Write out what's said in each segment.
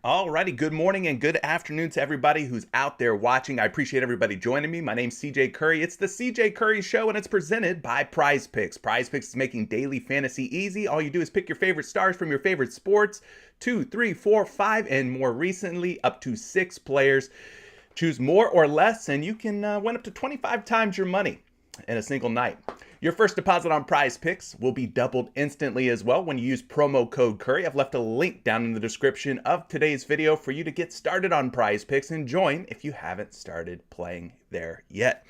Alrighty, good morning and good afternoon to everybody who's out there watching. I appreciate everybody joining me. My name's CJ Curry. It's the CJ Curry Show, and it's presented by PrizePicks. PrizePicks is making daily fantasy easy. All you do is pick your favorite stars from your favorite sports, 2, 3, 4, 5, and more recently, up to 6 players. Choose more or less, and you can win up to 25 times your money in a single night. Your first deposit on PrizePicks will be doubled instantly as well when you use promo code Curry. I've left a link down in the description of today's video for you to get started on PrizePicks and join if you haven't started playing there yet.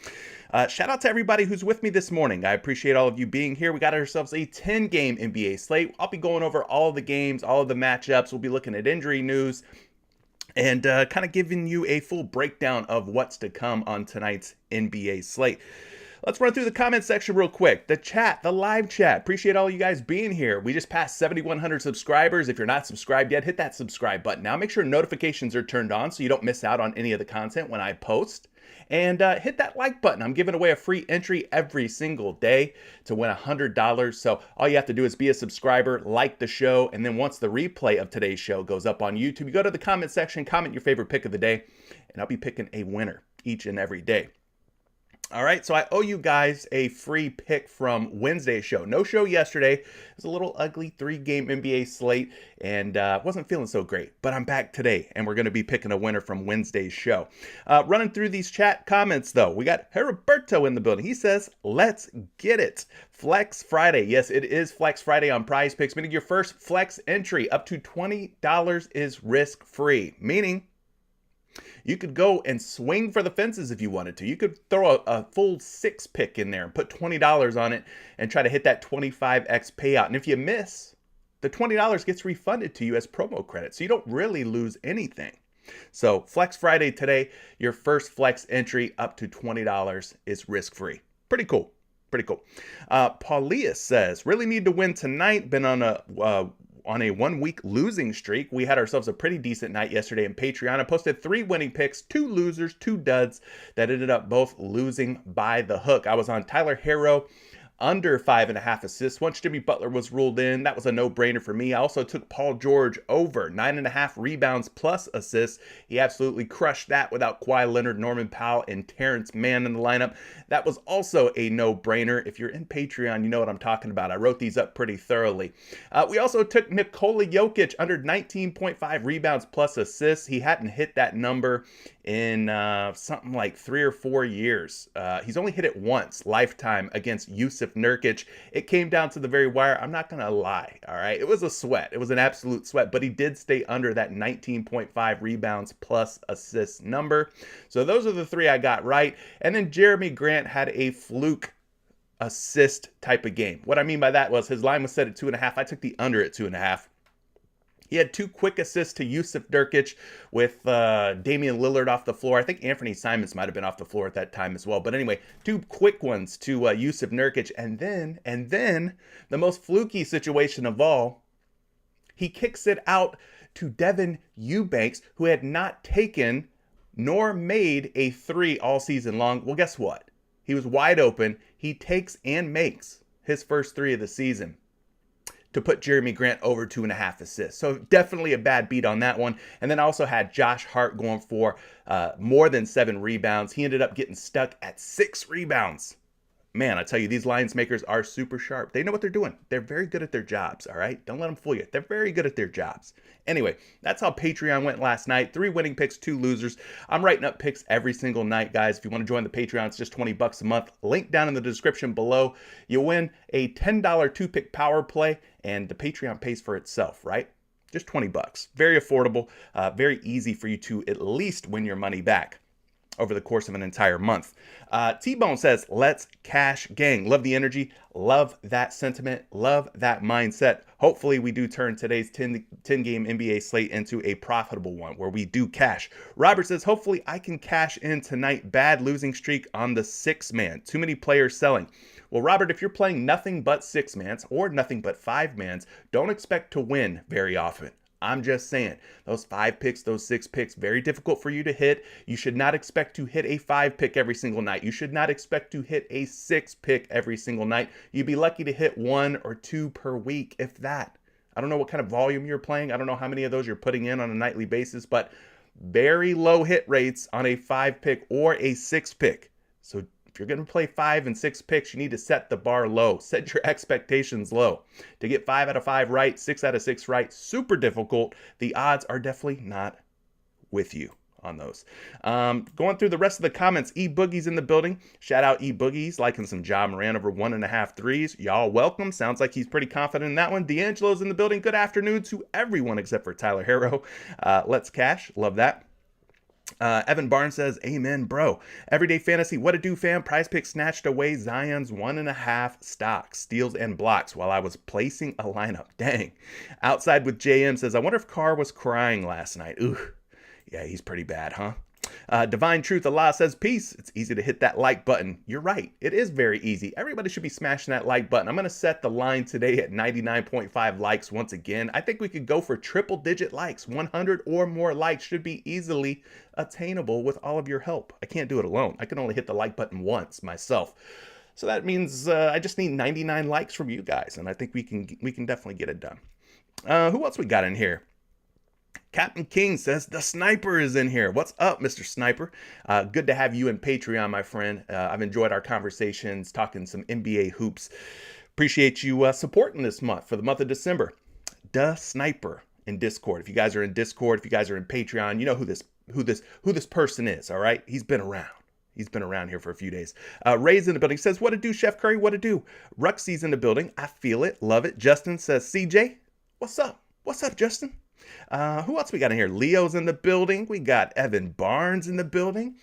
Shout out to everybody who's with me this morning. I appreciate all of you being here. We got ourselves a 10-game NBA slate. I'll be going over all of the games, all of the matchups. We'll be looking at injury news and kind of giving you a full breakdown of what's to come on tonight's NBA slate. Let's run through the comment section real quick. The chat, the live chat. Appreciate all you guys being here. We just passed 7,100 subscribers. If you're not subscribed yet, hit that subscribe button. Now make sure notifications are turned on so you don't miss out on any of the content when I post. And hit that like button. I'm giving away a free entry every single day to win $100. So all you have to do is be a subscriber, like the show, and then once the replay of today's show goes up on YouTube, you go to the comment section, comment your favorite pick of the day, and I'll be picking a winner each and every day. All right, so I owe you guys a free pick from Wednesday's show. No show yesterday. It was a little ugly 3-game NBA slate and wasn't feeling so great. But I'm back today, and we're going to be picking a winner from Wednesday's show. Running through these chat comments, though, we got Heriberto in the building. He says, let's get it. Flex Friday. Yes, it is Flex Friday on PrizePicks, meaning your first flex entry up to $20 is risk-free, meaning you could go and swing for the fences if you wanted to. You could throw a full 6 pick in there and put $20 on it and try to hit that 25x payout. And if you miss, the $20 gets refunded to you as promo credit. So you don't really lose anything. So Flex Friday today, your first flex entry up to $20 is risk-free. Pretty cool. Pretty cool. Paulius says, really need to win tonight. Been on a on a 1 week losing streak. We had ourselves a pretty decent night yesterday in Patreon. I posted 3 winning picks, 2 losers, 2 duds that ended up both losing by the hook. I was on Tyler Herro under 5.5 assists. Once Jimmy Butler was ruled in, that was a no-brainer for me. I also took Paul George over 9.5 rebounds plus assists. He absolutely crushed that without Kawhi Leonard, Norman Powell, and Terrence Mann in the lineup. That was also a no-brainer. If you're in Patreon, you know what I'm talking about. I wrote these up pretty thoroughly. We also took Nikola Jokic under 19.5 rebounds plus assists. He hadn't hit that number in something like 3 or 4 years. He's only hit it once, lifetime, against Yusuf Nurkic. It came down to the very wire. I'm not going to lie, all right? It was a sweat. It was an absolute sweat, but he did stay under that 19.5 rebounds plus assists number. So those are the 3 I got right. And then Jeremy Grant had a fluke assist type of game. What I mean by that was his line was set at 2.5. I took the under at 2.5. He had 2 quick assists to Yusuf Nurkic with Damian Lillard off the floor. I think Anthony Simons might have been off the floor at that time as well. But anyway, 2 quick ones to Yusuf Nurkic. And then the most fluky situation of all, he kicks it out to Devin Eubanks, who had not taken nor made a 3 all season long. Well, guess what? He was wide open. He takes and makes his first 3 of the season to put Jeremy Grant over 2.5 assists. So definitely a bad beat on that one. And then I also had Josh Hart going for more than 7 rebounds. He ended up getting stuck at 6 rebounds. Man, I tell you, these lines makers are super sharp. They know what they're doing. They're very good at their jobs, all right? Don't let them fool you. They're very good at their jobs. Anyway, that's how Patreon went last night. 3 winning picks, 2 losers. I'm writing up picks every single night, guys. If you want to join the Patreon, it's just $20 a month. Link down in the description below. You win a $10 2-pick power play, and the Patreon pays for itself, right? Just $20. Very affordable, very easy for you to at least win your money back over the course of an entire month. T-Bone says, let's cash, gang. Love the energy. Love that sentiment. Love that mindset. Hopefully we do turn today's 10-game NBA slate into a profitable one where we do cash. Robert says, hopefully I can cash in tonight. Bad losing streak on the 6-man. Too many players selling. Well, Robert, if you're playing nothing but 6-mans or nothing but 5-mans, don't expect to win very often. I'm just saying, those 5 picks, those 6 picks, very difficult for you to hit. You should not expect to hit a 5 pick every single night. You should not expect to hit a 6 pick every single night. You'd be lucky to hit 1 or 2 per week, if that. I don't know what kind of volume you're playing. I don't know how many of those you're putting in on a nightly basis, but very low hit rates on a 5 pick or a 6 pick. So if you're going to play 5 and 6 picks, you need to set the bar low. Set your expectations low. To get 5 out of 5 right, 6 out of 6 right, super difficult. The odds are definitely not with you on those. Going through the rest of the comments, E-Boogie's in the building. Shout out E-Boogie's, liking some Ja Morant over 1.5 threes. Y'all welcome. Sounds like he's pretty confident in that one. D'Angelo's in the building. Good afternoon to everyone except for Tyler Herro. Let's cash. Love that. Evan Barnes says, amen, bro. Everyday Fantasy, what a do, fam. PrizePicks snatched away Zion's 1.5 stocks, steals, and blocks while I was placing a lineup. Dang. Outside with JM says, I wonder if Carr was crying last night. Ooh, yeah, he's pretty bad, huh? Divine Truth Allah says, peace. It's easy to hit that like button. You're right. It is very easy. Everybody should be smashing that like button. I'm going to set the line today at 99.5 likes once again. I think we could go for triple digit likes. 100 or more likes should be easily attainable with all of your help. I can't do it alone. I can only hit the like button once myself. So that means I just need 99 likes from you guys. And I think we can definitely get it done. Who else we got in here? Captain King says, the sniper is in here. What's up, Mr. Sniper? Good to have you in Patreon, my friend. I've enjoyed our conversations, talking some NBA hoops. Appreciate you supporting this month for the month of December. The Sniper in Discord. If you guys are in Discord, if you guys are in Patreon, you know who this person is, all right? He's been around. He's been around here for a few days. Ray's in the building. Says, what to do, Chef Curry? What to do? Ruxy's in the building. I feel it. Love it. Justin says, CJ, what's up? What's up, Justin? Who else we got in here? Leo's in the building. We got Evan Barnes in the building.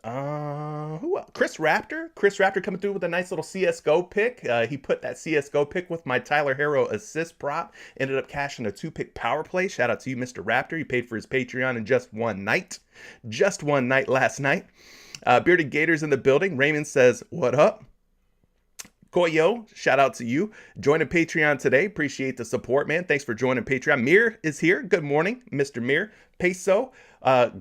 Who else? Chris Raptor. Chris Raptor coming through with a nice little CSGO pick. He put that CSGO pick with my Tyler Herro assist prop. Ended up cashing a 2-pick power play. Shout out to you, Mr. Raptor. He paid for his Patreon in just one night. Just one night last night. Bearded Gators in the building. Raymond says, what up? Koyo, shout out to you. Joining Patreon today. Appreciate the support, man. Thanks for joining Patreon. Mir is here. Good morning, Mr. Mir. Peso,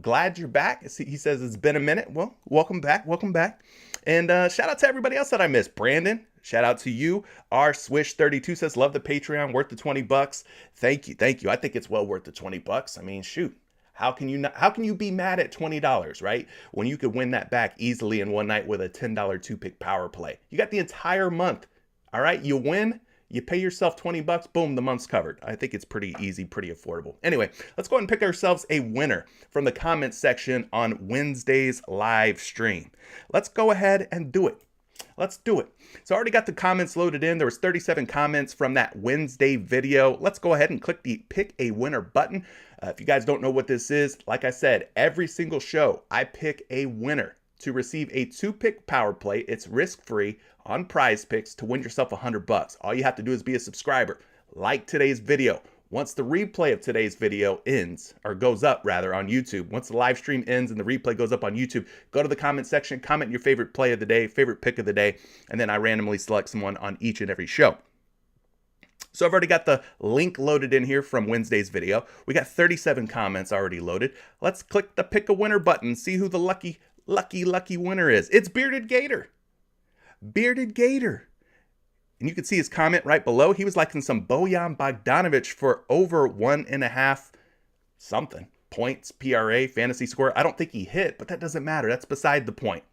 glad you're back. He says it's been a minute. Well, welcome back. Welcome back. And shout out to everybody else that I missed. Brandon, shout out to you. R Swish 32 says, love the Patreon, worth the $20. Thank you. Thank you. I think it's well worth the $20. I mean, shoot. How can you be mad at $20, right? When you could win that back easily in one night with a $10 two-pick power play. You got the entire month. All right, you win, you pay yourself $20, boom, the month's covered. I think it's pretty easy, pretty affordable. Anyway, let's go ahead and pick ourselves a winner from the comments section on Wednesday's live stream. Let's go ahead and do it. Let's do it. So I already got the comments loaded in. There was 37 comments from that Wednesday video. Let's go ahead and click the pick a winner button. If you guys don't know what this is, like I said, every single show, I pick a winner to receive a two-pick power play. It's risk-free on PrizePicks to win yourself $100. All you have to do is be a subscriber. Like today's video. Once the replay of today's video ends, or goes up rather, on YouTube, once the live stream ends and the replay goes up on YouTube, go to the comment section, comment your favorite play of the day, favorite pick of the day, and then I randomly select someone on each and every show. So I've already got the link loaded in here from Wednesday's video. We got 37 comments already loaded. Let's click the pick a winner button, see who the lucky winner is. It's Bearded Gator. Bearded Gator. And you can see his comment right below. He was liking some Bojan Bogdanovic for over 1.5 something points, PRA, fantasy score. I don't think he hit, but that doesn't matter. That's beside the point.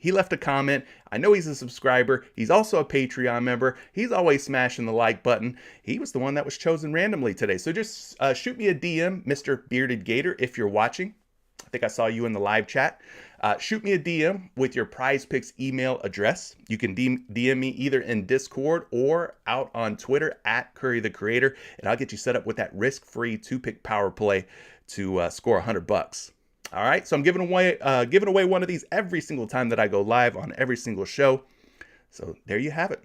He left a comment. I know he's a subscriber. He's also a Patreon member. He's always smashing the like button. He was the one that was chosen randomly today. So just shoot me a DM, Mr. Bearded Gator, if you're watching. I think I saw you in the live chat. Shoot me a DM with your PrizePicks email address. You can DM me either in Discord or out on Twitter at Curry the Creator, and I'll get you set up with that risk-free two-pick power play to score $100. All right, so I'm giving away one of these every single time that I go live on every single show. So there you have it.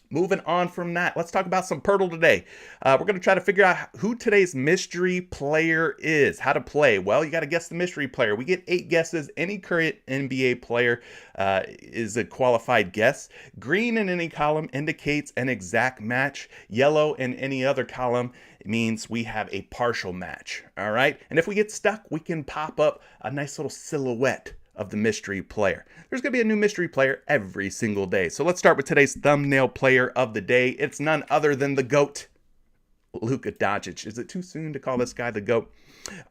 Moving on from that, let's talk about some Poeltl today. We're going to try to figure out who today's mystery player is, how to play. Well, you got to guess the mystery player. We get 8 guesses. Any current NBA player is a qualified guess. Green in any column indicates an exact match. Yellow in any other column means we have a partial match. All right, and if we get stuck, we can pop up a nice little silhouette of the mystery player. There's going to be a new mystery player every single day. So let's start with today's thumbnail player of the day. It's none other than the GOAT, Luka Doncic. Is it too soon to call this guy the GOAT?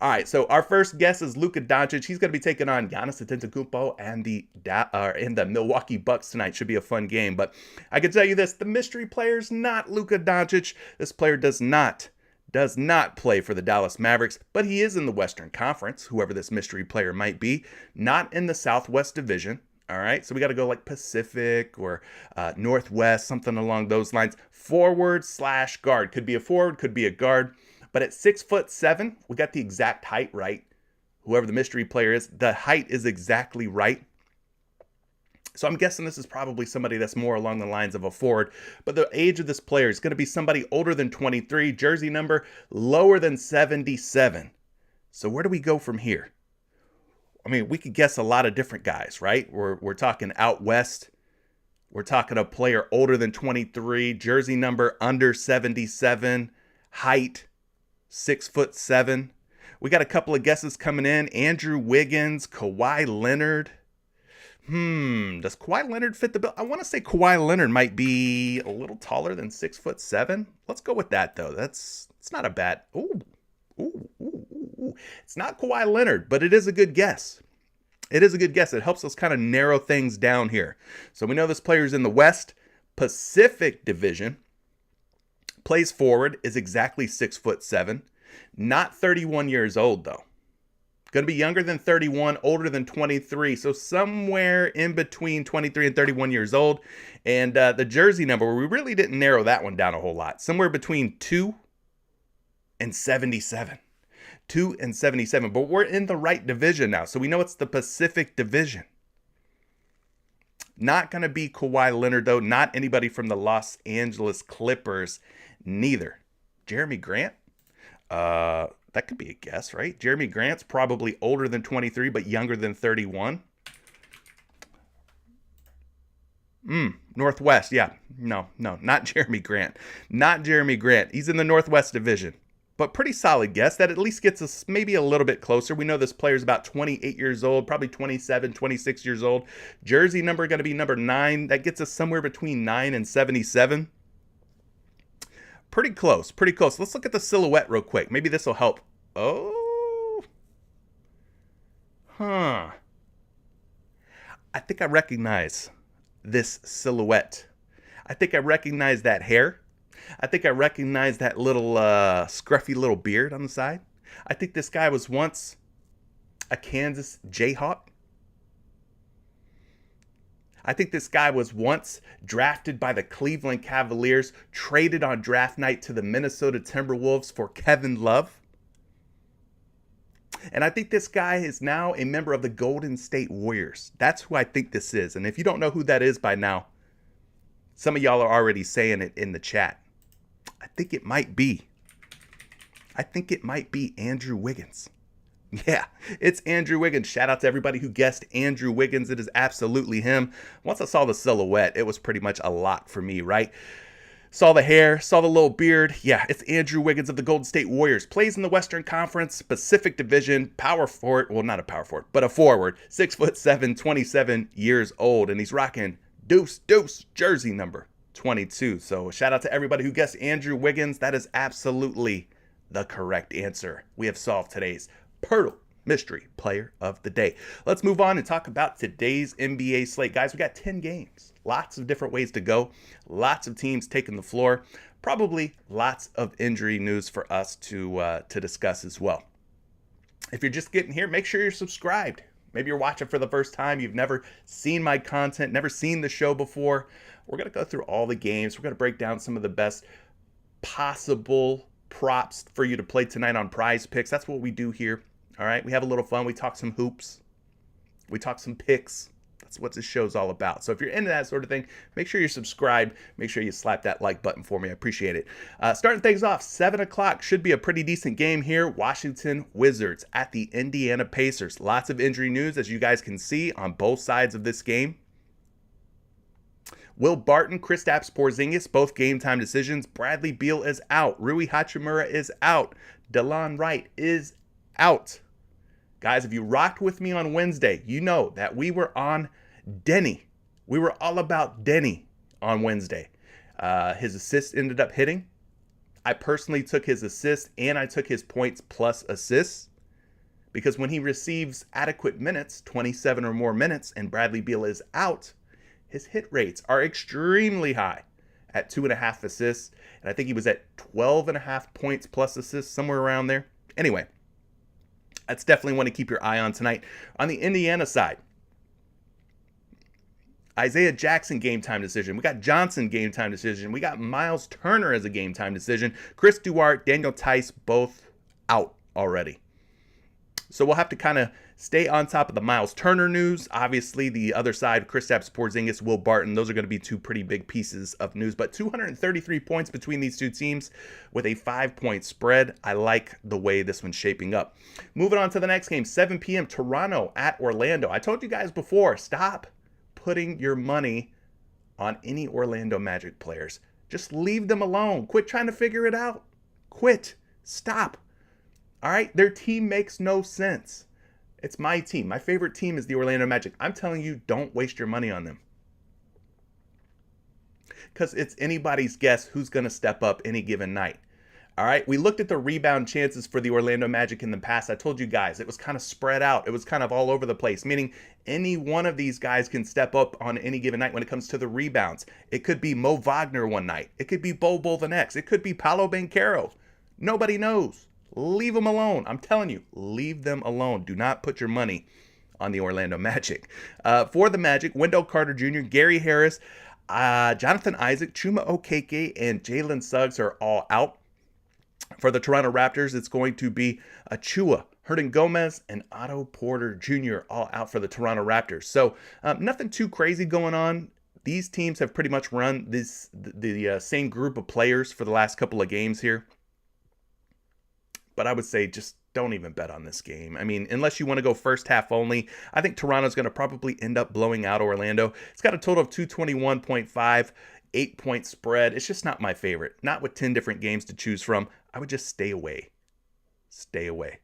All right, so our first guess is Luka Doncic. He's going to be taking on Giannis Antetokounmpo and the Milwaukee Bucks tonight. Should be a fun game. But I can tell you this, the mystery player is not Luka Doncic. This player does not play for the Dallas Mavericks, but he is in the Western Conference, whoever this mystery player might be, not in the Southwest Division. All right, so we got to go like Pacific or Northwest, something along those lines. Forward/guard. Could be a forward, could be a guard. But at 6'7", we got the exact height right. Whoever the mystery player is, the height is exactly right. So I'm guessing this is probably somebody that's more along the lines of a forward. But the age of this player is going to be somebody older than 23, jersey number lower than 77. So where do we go from here? I mean, we could guess a lot of different guys, right? We're talking out west. We're talking a player older than 23, jersey number under 77, height 6'7". We got a couple of guesses coming in. Andrew Wiggins, Kawhi Leonard. Does Kawhi Leonard fit the bill? I want to say Kawhi Leonard might be a little taller than 6'7". Let's go with that though. It's not a bad. It's not Kawhi Leonard, but it is a good guess. It is a good guess. It helps us kind of narrow things down here. So we know this player's in the West Pacific Division. Plays forward, is exactly 6'7". Not 31 years old though. Going to be younger than 31, older than 23. So somewhere in between 23 and 31 years old. And the jersey number, we really didn't narrow that one down a whole lot. Somewhere between 2 and 77. 2 and 77. But we're in the right division now. So we know it's the Pacific Division. Not going to be Kawhi Leonard, though. Not anybody from the Los Angeles Clippers, neither. Jeremy Grant? That could be a guess, right? Jeremy Grant's probably older than 23, but younger than 31. Northwest. Yeah. No, not Jeremy Grant. Not Jeremy Grant. He's in the Northwest Division. But pretty solid guess. That at least gets us maybe a little bit closer. We know this player's about 28 years old, probably 27, 26 years old. Jersey number going to be number 9. That gets us somewhere between 9 and 77. Pretty close, pretty close. Let's look at the silhouette real quick. Maybe this will help. Oh. Huh. I think I recognize this silhouette. I think I recognize that hair. I think I recognize that little scruffy little beard on the side. I think this guy was once a Kansas Jayhawk. I think this guy was once drafted by the Cleveland Cavaliers, traded on draft night to the Minnesota Timberwolves for Kevin Love. And I think this guy is now a member of the Golden State Warriors. That's who I think this is. And if you don't know who that is by now, some of y'all are already saying it in the chat. I think it might be Andrew Wiggins. Yeah, it's Andrew Wiggins. Shout out to everybody who guessed Andrew Wiggins. It is absolutely him. Once I saw the silhouette, it was pretty much a lock for me, right? Saw the hair, saw the little beard. Yeah, it's Andrew Wiggins of the Golden State Warriors. Plays in the Western Conference, Pacific Division, power forward. Well, not a power forward, but a forward. 6'7", 27 years old. And he's rocking deuce jersey number 22. So shout out to everybody who guessed Andrew Wiggins. That is absolutely the correct answer. We have solved today's Poeltl Mystery Player of the Day. Let's move on and talk about today's NBA slate. Guys, we got 10 games. Lots of different ways to go. Lots of teams taking the floor. Probably lots of injury news for us to discuss as well. If you're just getting here, make sure you're subscribed. Maybe you're watching for the first time. You've never seen my content, never seen the show before. We're going to go through all the games. We're going to break down some of the best possible props for you to play tonight on PrizePicks. That's what we do here. All right, we have a little fun. We talk some hoops. We talk some picks. That's what this show's all about. So if you're into that sort of thing, make sure you're subscribed. Make sure you slap that like button for me. I appreciate it. Starting things off, 7 o'clock should be a pretty decent game here. Washington Wizards at the Indiana Pacers. Lots of injury news, as you guys can see, on both sides of this game. Will Barton, Kristaps Porzingis, both game time decisions. Bradley Beal is out. Rui Hachimura is out. DeLon Wright is out. Guys, if you rocked with me on Wednesday, you know that we were on Denny. We were all about Denny on Wednesday. His assist ended up hitting. I personally took his assist and I took his points plus assists because when he receives adequate minutes, 27 or more minutes, and Bradley Beal is out, his hit rates are extremely high at 2.5 assists. And I think he was at 12.5 points plus assists, somewhere around there. Anyway, that's definitely one to keep your eye on tonight. On the Indiana side, Isaiah Jackson game time decision. We got Johnson game time decision. We got Miles Turner as a game time decision. Chris Duarte, Daniel Tice, both out already. So we'll have to kind of stay on top of the Miles Turner news. Obviously, the other side, Kristaps Porzingis, Will Barton, those are going to be two pretty big pieces of news. But 233 points between these two teams with a 5-point spread. I like the way this one's shaping up. Moving on to the next game, 7 p.m., Toronto at Orlando. I told you guys before, stop putting your money on any Orlando Magic players. Just leave them alone. Quit trying to figure it out. Quit. Stop. All right? Their team makes no sense. It's my team. My favorite team is the Orlando Magic. I'm telling you, don't waste your money on them. Because it's anybody's guess who's going to step up any given night. All right, we looked at the rebound chances for the Orlando Magic in the past. I told you guys, it was kind of spread out. It was kind of all over the place, meaning any one of these guys can step up on any given night when it comes to the rebounds. It could be Mo Wagner one night. It could be Bol the next. It could be Paolo Banchero. Nobody knows. Leave them alone. I'm telling you, leave them alone. Do not put your money on the Orlando Magic. For the Magic, Wendell Carter Jr., Gary Harris, Jonathan Isaac, Chuma Okeke, and Jalen Suggs are all out. For the Toronto Raptors, it's going to be Achua, Hernan Gomez, and Otto Porter Jr. all out for the Toronto Raptors. So nothing too crazy going on. These teams have pretty much run the same group of players for the last couple of games here. but I would say just don't even bet on this game. I mean, unless you want to go first half only, I think Toronto's going to probably end up blowing out Orlando. It's got a total of 221.5, 8-point spread. It's just not my favorite. Not with 10 different games to choose from. I would just stay away. Stay away.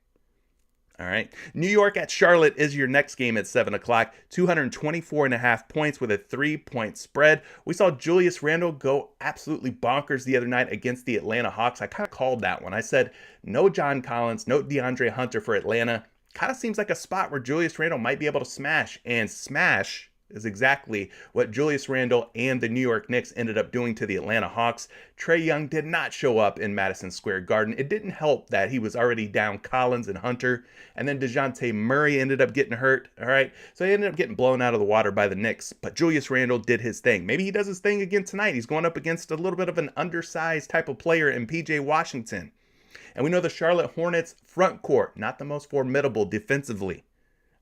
All right. New York at Charlotte is your next game at 7 o'clock. 224.5 points with a 3-point spread. We saw Julius Randle go absolutely bonkers the other night against the Atlanta Hawks. I kind of called that one. I said, no John Collins, no DeAndre Hunter for Atlanta. Kind of seems like a spot where Julius Randle might be able to smash. And smash is exactly what Julius Randle and the New York Knicks ended up doing to the Atlanta Hawks. Trae Young did not show up in Madison Square Garden. It didn't help that he was already down Collins and Hunter, and then DeJounte Murray ended up getting hurt, all right? So he ended up getting blown out of the water by the Knicks, but Julius Randle did his thing. Maybe he does his thing again tonight. He's going up against a little bit of an undersized type of player in PJ Washington. And we know the Charlotte Hornets front court, not the most formidable defensively.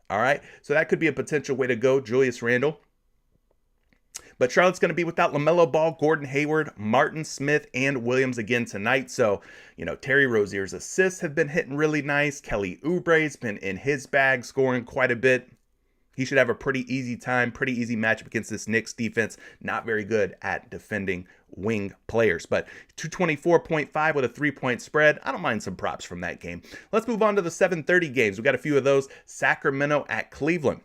All right, so that could be a potential way to go, Julius Randle. But Charlotte's going to be without LaMelo Ball, Gordon Hayward, Martin Smith, and Williams again tonight. So, Terry Rozier's assists have been hitting really nice. Kelly Oubre's been in his bag, scoring quite a bit. He should have a pretty easy time, pretty easy matchup against this Knicks defense. Not very good at defending wing players. But 224.5 with a 3-point spread. I don't mind some props from that game. Let's move on to the 7:30 games. We got a few of those. Sacramento at Cleveland.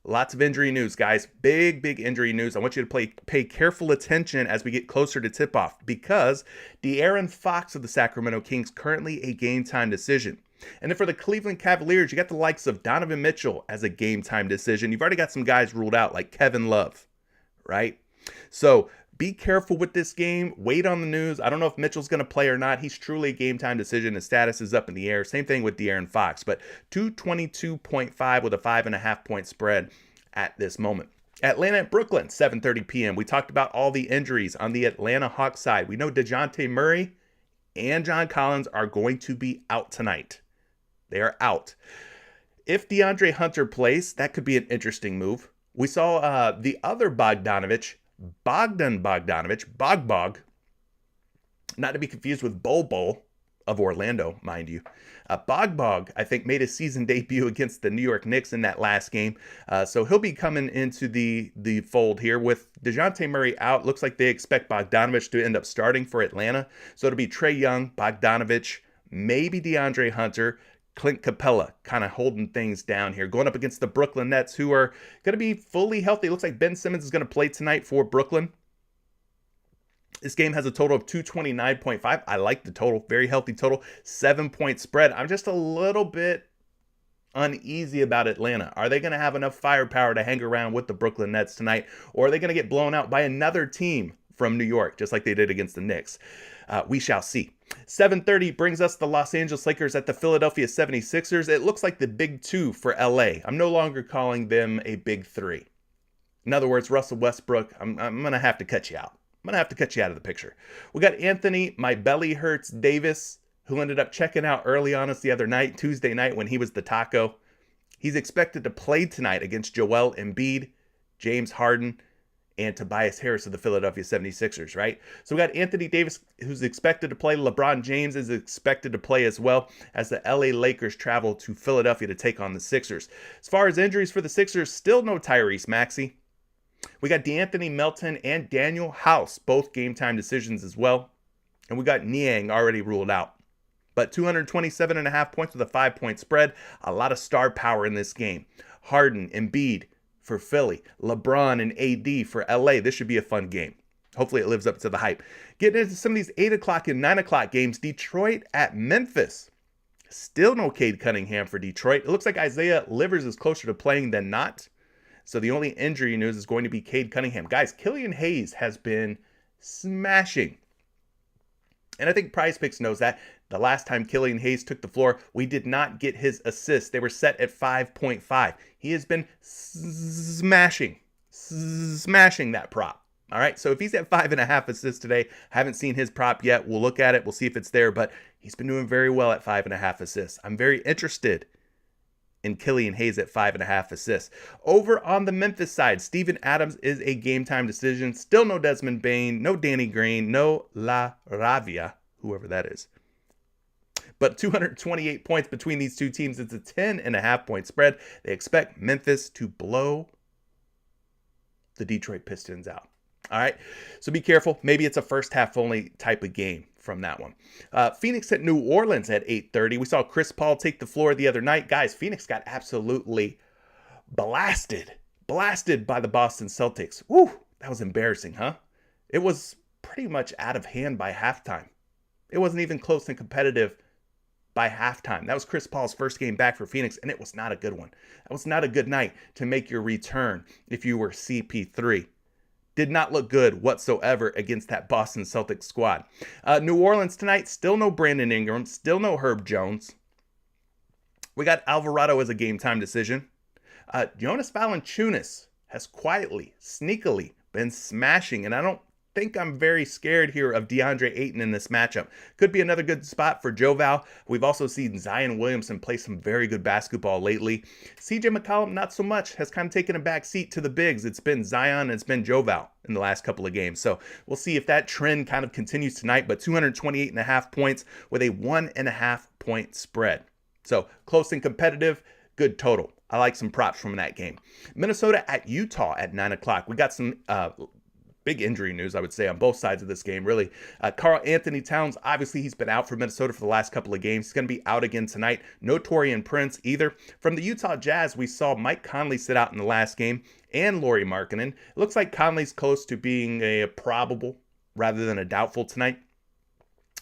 Lots of injury news, guys. Big injury news. I want you to pay careful attention as we get closer to tip-off because De'Aaron Fox of the Sacramento Kings currently a game-time decision. And then for the Cleveland Cavaliers, you got the likes of Donovan Mitchell as a game-time decision. You've already got some guys ruled out like Kevin Love, right? So be careful with this game. Wait on the news. I don't know if Mitchell's going to play or not. He's truly a game-time decision. His status is up in the air. Same thing with De'Aaron Fox, but 222.5 with a 5.5-point spread at this moment. Atlanta at Brooklyn, 7:30 p.m. We talked about all the injuries on the Atlanta Hawks side. We know DeJounte Murray and John Collins are going to be out tonight. They are out. If DeAndre Hunter plays, that could be an interesting move. We saw the other Bogdan Bogdanovic, Bog, not to be confused with Bol of Orlando, mind you. Bog, I think, made his season debut against the New York Knicks in that last game. So he'll be coming into the fold here with DeJounte Murray out. Looks like they expect Bogdanovic to end up starting for Atlanta. So it'll be Trae Young, Bogdanovic, maybe DeAndre Hunter, Clint Capella kind of holding things down here. Going up against the Brooklyn Nets, who are going to be fully healthy. It looks like Ben Simmons is going to play tonight for Brooklyn. This game has a total of 229.5. I like the total. Very healthy total. 7-point spread. I'm just a little bit uneasy about Atlanta. Are they going to have enough firepower to hang around with the Brooklyn Nets tonight? Or are they going to get blown out by another team from New York, just like they did against the Knicks? We shall see. 7:30 brings us the Los Angeles Lakers at the Philadelphia 76ers. It looks like the big two for LA. I'm no longer calling them a big three. In other words, Russell Westbrook, I'm going to have to cut you out. I'm going to have to cut you out of the picture. We got Anthony, my belly hurts, Davis, who ended up checking out early on us the other night, Tuesday night when he was the taco. He's expected to play tonight against Joel Embiid, James Harden, and Tobias Harris of the Philadelphia 76ers, right? So we got Anthony Davis, who's expected to play. LeBron James is expected to play as well as the LA Lakers travel to Philadelphia to take on the Sixers. As far as injuries for the Sixers, still no Tyrese Maxey. We got DeAnthony Melton and Daniel House, both game-time decisions as well. And we got Niang already ruled out. But 227.5 points with a 5-point spread. A lot of star power in this game. Harden, Embiid for Philly, LeBron and AD for LA. This should be a fun game. Hopefully it lives up to the hype. Getting into some of these 8 o'clock and 9 o'clock games. Detroit at Memphis. Still no Cade Cunningham for Detroit. It looks like Isaiah Livers is closer to playing than not. So the only injury news is going to be Cade Cunningham. Guys, Killian Hayes has been smashing. And I think PrizePicks knows that. The last time Killian Hayes took the floor, we did not get his assists. They were set at 5.5. He has been smashing that prop. All right, so if he's at 5.5 assists today, haven't seen his prop yet. We'll look at it. We'll see if it's there, but he's been doing very well at 5.5 assists. I'm very interested in Killian Hayes at 5.5 assists. Over on the Memphis side, Steven Adams is a game-time decision. Still no Desmond Bane, no Danny Green, no La Ravia, whoever that is. but 228 points between these two teams. It's a 10.5-point spread. They expect Memphis to blow the Detroit Pistons out. All right, so be careful. Maybe it's a first half only type of game from that one. Phoenix at New Orleans at 8:30. We saw Chris Paul take the floor the other night. Guys, Phoenix got absolutely blasted by the Boston Celtics. Woo, that was embarrassing, huh? It was pretty much out of hand by halftime. It wasn't even close and competitive by halftime. That was Chris Paul's first game back for Phoenix, and it was not a good one. That was not a good night to make your return if you were CP3. Did not look good whatsoever against that Boston Celtics squad. New Orleans tonight, still no Brandon Ingram, still no Herb Jones. We got Alvarado as a game time decision. Jonas Valanciunas has quietly, sneakily been smashing, and I don't think I'm very scared here of DeAndre Ayton in this matchup. Could be another good spot for Joe Val. We've also seen Zion Williamson play some very good basketball lately. CJ McCollum, not so much, has kind of taken a back seat to the bigs. It's been Zion and it's been Joe Val in the last couple of games. So we'll see if that trend kind of continues tonight, but 228.5 points with a 1.5-point spread. So close and competitive, good total. I like some props from that game. Minnesota at Utah at 9 o'clock. We got some big injury news, I would say, on both sides of this game, really. Karl Anthony Towns, obviously, he's been out for Minnesota for the last couple of games. He's going to be out again tonight. No Taurean Prince either. From the Utah Jazz, we saw Mike Conley sit out in the last game and Lauri Markkanen. It looks like Conley's close to being a probable rather than a doubtful tonight.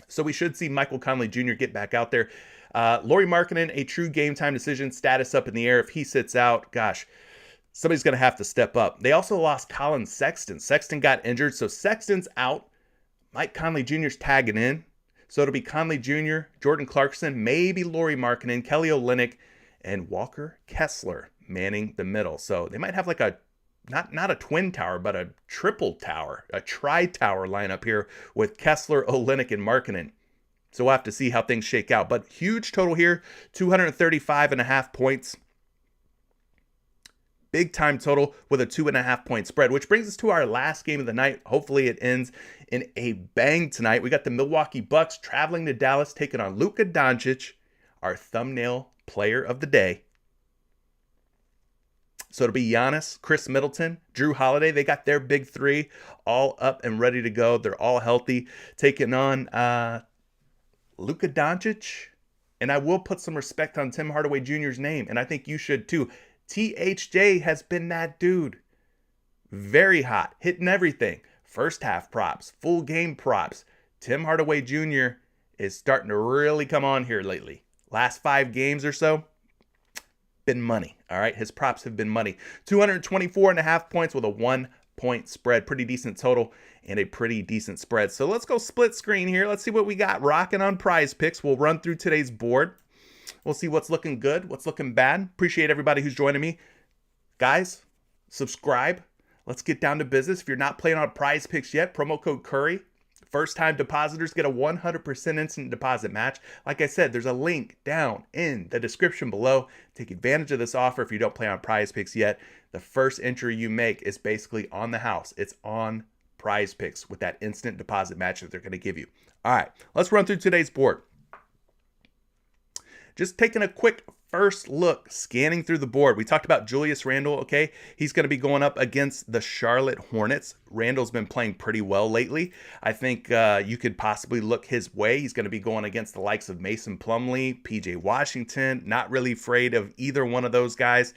So we should see Michael Conley Jr. get back out there. Lauri Markkanen, a true game time decision, status up in the air. If he sits out, gosh, somebody's going to have to step up. They also lost Colin Sexton. Sexton got injured, so Sexton's out. Mike Conley Jr.'s tagging in. So it'll be Conley Jr., Jordan Clarkson, maybe Lauri Markkanen, Kelly Olynyk, and Walker Kessler manning the middle. So they might have like a, not a twin tower, but a triple tower, a tri-tower lineup here with Kessler, Olynyk, and Markkanen. So we'll have to see how things shake out. But huge total here, 235.5 points. Big time total with a 2.5-point spread, which brings us to our last game of the night. Hopefully it ends in a bang tonight. We got the Milwaukee Bucks traveling to Dallas, taking on Luka Doncic, our thumbnail player of the day. So it'll be Giannis, Chris Middleton, Drew Holiday. They got their big three all up and ready to go. They're all healthy, taking on Luka Doncic. And I will put some respect on Tim Hardaway Jr.'s name, and I think you should too. THJ has been that dude. Very hot, hitting everything. First half props, full game props. Tim Hardaway Jr. is starting to really come on here lately. Last 5 games or so, been money. All right, his props have been money. 224.5 points with a 1-point spread. Pretty decent total and a pretty decent spread. So let's go split screen here. Let's see what we got rocking on PrizePicks. We'll run through today's board. We'll see what's looking good, what's looking bad. Appreciate everybody who's joining me. Guys, subscribe. Let's get down to business. If you're not playing on PrizePicks yet, promo code Curry. First-time depositors get a 100% instant deposit match. Like I said, there's a link down in the description below. Take advantage of this offer if you don't play on PrizePicks yet. The first entry you make is basically on the house. It's on PrizePicks with that instant deposit match that they're going to give you. All right, let's run through today's board. Just taking a quick first look, scanning through the board. We talked about Julius Randle, okay? He's going to be going up against the Charlotte Hornets. Randle's been playing pretty well lately. I think you could possibly look his way. He's going to be going against the likes of Mason Plumlee, PJ Washington. Not really afraid of either one of those guys.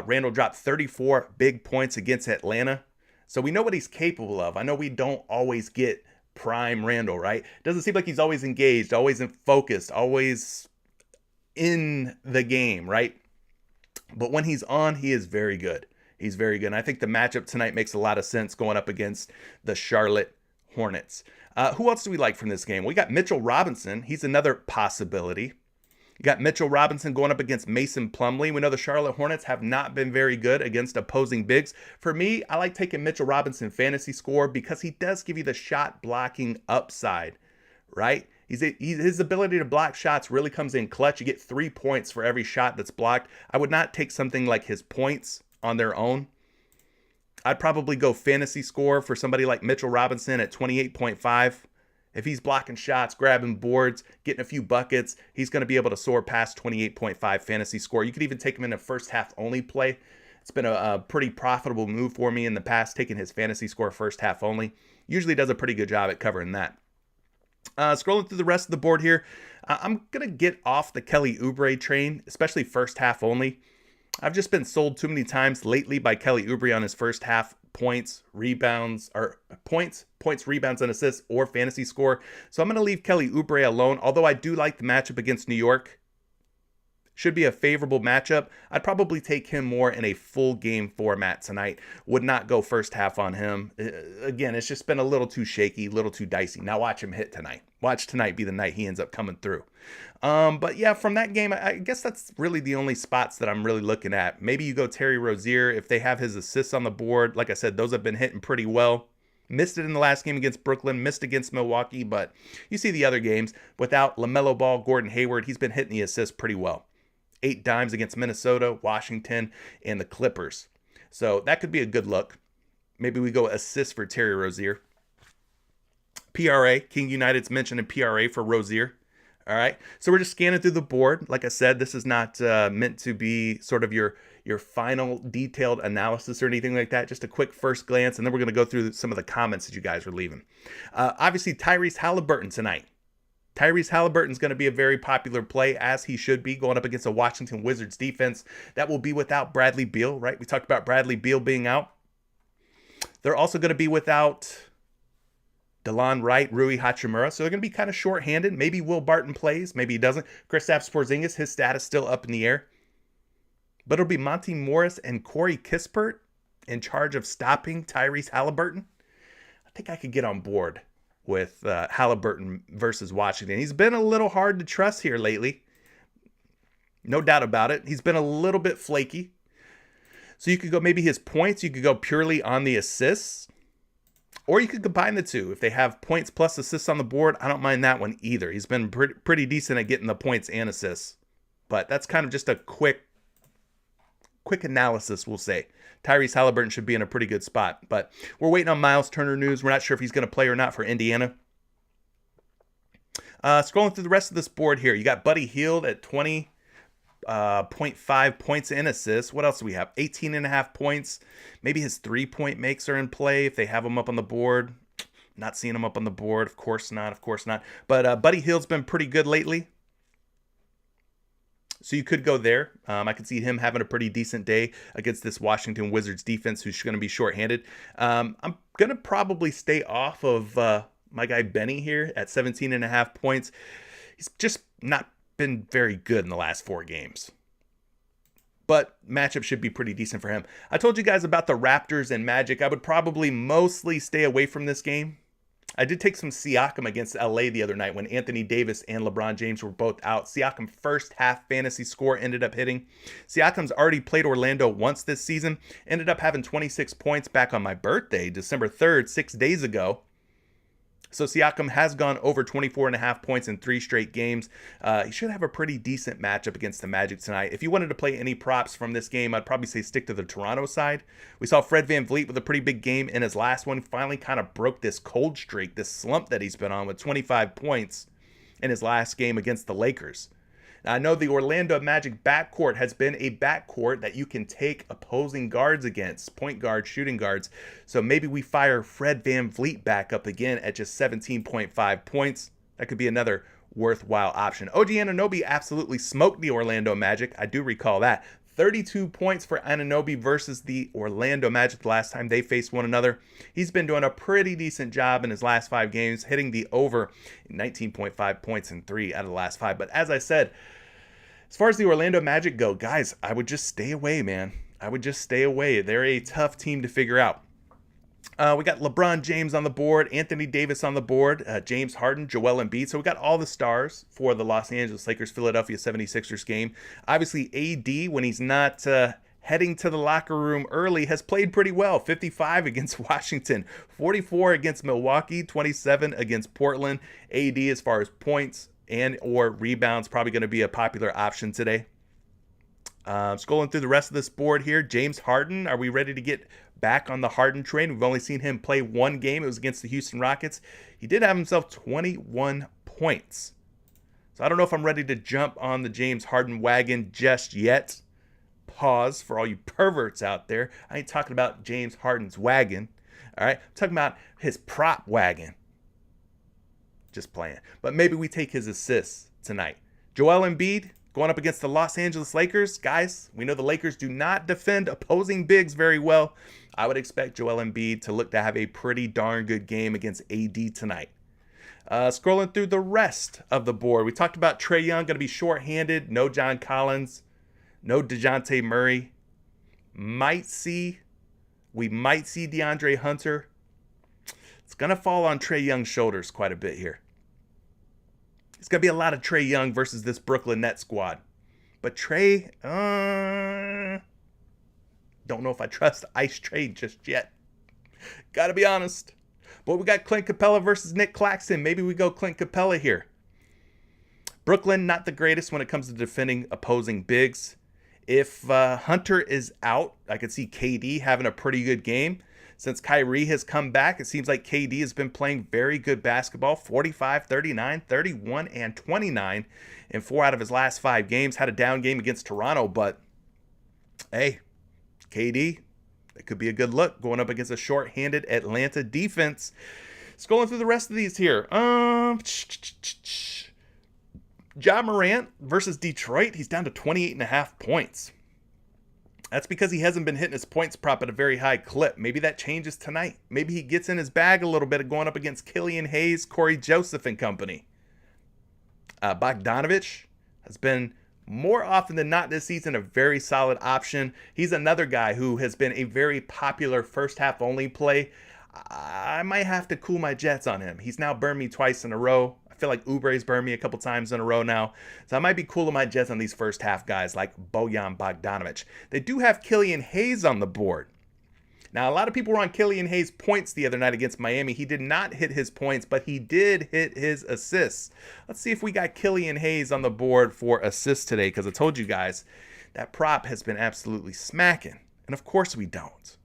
Randle dropped 34 big points against Atlanta. So we know what he's capable of. I know we don't always get prime Randle, right? Doesn't seem like he's always engaged, always focused, always in the game, right? But when he's on, he is very good. He's very good. And I think the matchup tonight makes a lot of sense going up against the Charlotte Hornets. Who else do we like from this game? We got Mitchell Robinson. He's another possibility. You got Mitchell Robinson going up against Mason Plumlee. We know the Charlotte Hornets have not been very good against opposing bigs. For me, I like taking Mitchell Robinson fantasy score because he does give you the shot blocking upside, right? His ability to block shots really comes in clutch. You get 3 points for every shot that's blocked. I would not take something like his points on their own. I'd probably go fantasy score for somebody like Mitchell Robinson at 28.5. If he's blocking shots, grabbing boards, getting a few buckets, he's going to be able to soar past 28.5 fantasy score. You could even take him in a first half only play. It's been a pretty profitable move for me in the past, taking his fantasy score first half only. Usually does a pretty good job at covering that. Scrolling through the rest of the board here, I'm going to get off the Kelly Oubre train, especially first half only. I've just been sold too many times lately by Kelly Oubre on his first half points, rebounds, rebounds, and assists, or fantasy score. So I'm going to leave Kelly Oubre alone, although I do like the matchup against New York. Should be a favorable matchup. I'd probably take him more in a full game format tonight. Would not go first half on him. Again, it's just been a little too shaky, a little too dicey. Now watch him hit tonight. Watch tonight be the night he ends up coming through. But yeah, from that game, I guess that's really the only spots that I'm really looking at. Maybe you go Terry Rozier if they have his assists on the board. Like I said, those have been hitting pretty well. Missed it in the last game against Brooklyn, missed against Milwaukee, but you see the other games. Without LaMelo Ball, Gordon Hayward, he's been hitting the assists pretty well. 8 dimes against Minnesota, Washington, and the Clippers. So that could be a good look. Maybe we go assist for Terry Rozier. PRA, King United's mentioned in PRA for Rozier. All right, so we're just scanning through the board. Like I said, this is not meant to be sort of your final detailed analysis or anything like that. Just a quick first glance, and then we're going to go through some of the comments that you guys were leaving. Obviously, Tyrese Halliburton tonight. Tyrese Halliburton's going to be a very popular play, as he should be, going up against a Washington Wizards defense that will be without Bradley Beal, right? We talked about Bradley Beal being out. They're also going to be without DeLon Wright, Rui Hachimura, so they're going to be kind of shorthanded. Maybe Will Barton plays, maybe he doesn't. Kristaps Porzingis, his status still up in the air. But it'll be Monty Morris and Corey Kispert in charge of stopping Tyrese Halliburton. I think I could get on board with Halliburton versus Washington. He's been a little hard to trust here lately. No doubt about it. He's been a little bit flaky. So you could go maybe his points. You could go purely on the assists. Or you could combine the two. If they have points plus assists on the board, I don't mind that one either. He's been pretty decent at getting the points and assists. But that's kind of just a quick analysis, we'll say. Tyrese Halliburton should be in a pretty good spot. But we're waiting on Miles Turner news. We're not sure if he's going to play or not for Indiana. Scrolling through the rest of this board here. You got Buddy Hield at 20.5 points and assists. What else do we have? 18.5 points. Maybe his 3-point makes are in play if they have him up on the board. Not seeing him up on the board. Of course not. But Buddy Hield's been pretty good lately. So you could go there. I could see him having a pretty decent day against this Washington Wizards defense who's going to be shorthanded. I'm going to probably stay off of my guy Benny here at 17.5 points. He's just not been very good in the last 4 games. But matchup should be pretty decent for him. I told you guys about the Raptors and Magic. I would probably mostly stay away from this game. I did take some Siakam against LA the other night when Anthony Davis and LeBron James were both out. Siakam first half fantasy score ended up hitting. Siakam's already played Orlando once this season. Ended up having 26 points back on my birthday, December 3rd, 6 days ago. So Siakam has gone over 24.5 points in 3 straight games. He should have a pretty decent matchup against the Magic tonight. If you wanted to play any props from this game, I'd probably say stick to the Toronto side. We saw Fred VanVleet with a pretty big game in his last one. Finally kind of broke this cold streak, this slump that he's been on with 25 points in his last game against the Lakers. Now, I know the Orlando Magic backcourt has been a backcourt that you can take opposing guards against, point guards, shooting guards. So maybe we fire Fred VanVleet back up again at just 17.5 points. That could be another worthwhile option. OG Anunoby absolutely smoked the Orlando Magic. I do recall that. 32 points for Anunoby versus the Orlando Magic the last time they faced one another. He's been doing a pretty decent job in his last 5 games, hitting the over 19.5 points in 3 out of the last 5. But as I said, as far as the Orlando Magic go, guys, I would just stay away, man. I would just stay away. They're a tough team to figure out. We got LeBron James on the board, Anthony Davis on the board, James Harden, Joel Embiid. So we got all the stars for the Los Angeles Lakers, Philadelphia 76ers game. Obviously, AD, when he's not heading to the locker room early, has played pretty well. 55 against Washington, 44 against Milwaukee, 27 against Portland. AD, as far as points and or rebounds, probably going to be a popular option today. Scrolling through the rest of this board here, James Harden, are we ready to get back on the Harden train. We've only seen him play one game. It was against the Houston Rockets. He did have himself 21 points. So I don't know if I'm ready to jump on the James Harden wagon just yet. Pause for all you perverts out there. I ain't talking about James Harden's wagon. All right, I'm talking about his prop wagon. Just playing. But maybe we take his assists tonight. Joel Embiid going up against the Los Angeles Lakers. Guys, we know the Lakers do not defend opposing bigs very well. I would expect Joel Embiid to look to have a pretty darn good game against AD tonight. Scrolling through the rest of the board, we talked about Trae Young going to be shorthanded. No John Collins. No DeJounte Murray. We might see DeAndre Hunter. It's going to fall on Trae Young's shoulders quite a bit here. It's going to be a lot of Trae Young versus this Brooklyn Nets squad. But Trae, don't know if I trust Ice Trae just yet. Got to be honest. But we got Clint Capella versus Nick Claxton. Maybe we go Clint Capella here. Brooklyn, not the greatest when it comes to defending opposing bigs. If Hunter is out, I could see KD having a pretty good game. Since Kyrie has come back, it seems like KD has been playing very good basketball. 45, 39, 31, and 29 in 4 out of his last 5 games. Had a down game against Toronto, but hey, KD, it could be a good look going up against a short-handed Atlanta defense. Scrolling through the rest of these here. Ja Morant versus Detroit. He's down to 28.5 points. That's because he hasn't been hitting his points prop at a very high clip. Maybe that changes tonight. Maybe he gets in his bag a little bit of going up against Killian Hayes, Corey Joseph and company. Bogdanovich has been more often than not this season a very solid option. He's another guy who has been a very popular first half only play. I might have to cool my jets on him. He's now burned me twice in a row. I feel like Oubre's burned me a couple times in a row now. So I might be cooling my jets on these first half guys like Bojan Bogdanovic. They do have Killian Hayes on the board. Now, a lot of people were on Killian Hayes' points the other night against Miami. He did not hit his points, but he did hit his assists. Let's see if we got Killian Hayes on the board for assists today, because I told you guys that prop has been absolutely smacking. And of course we don't.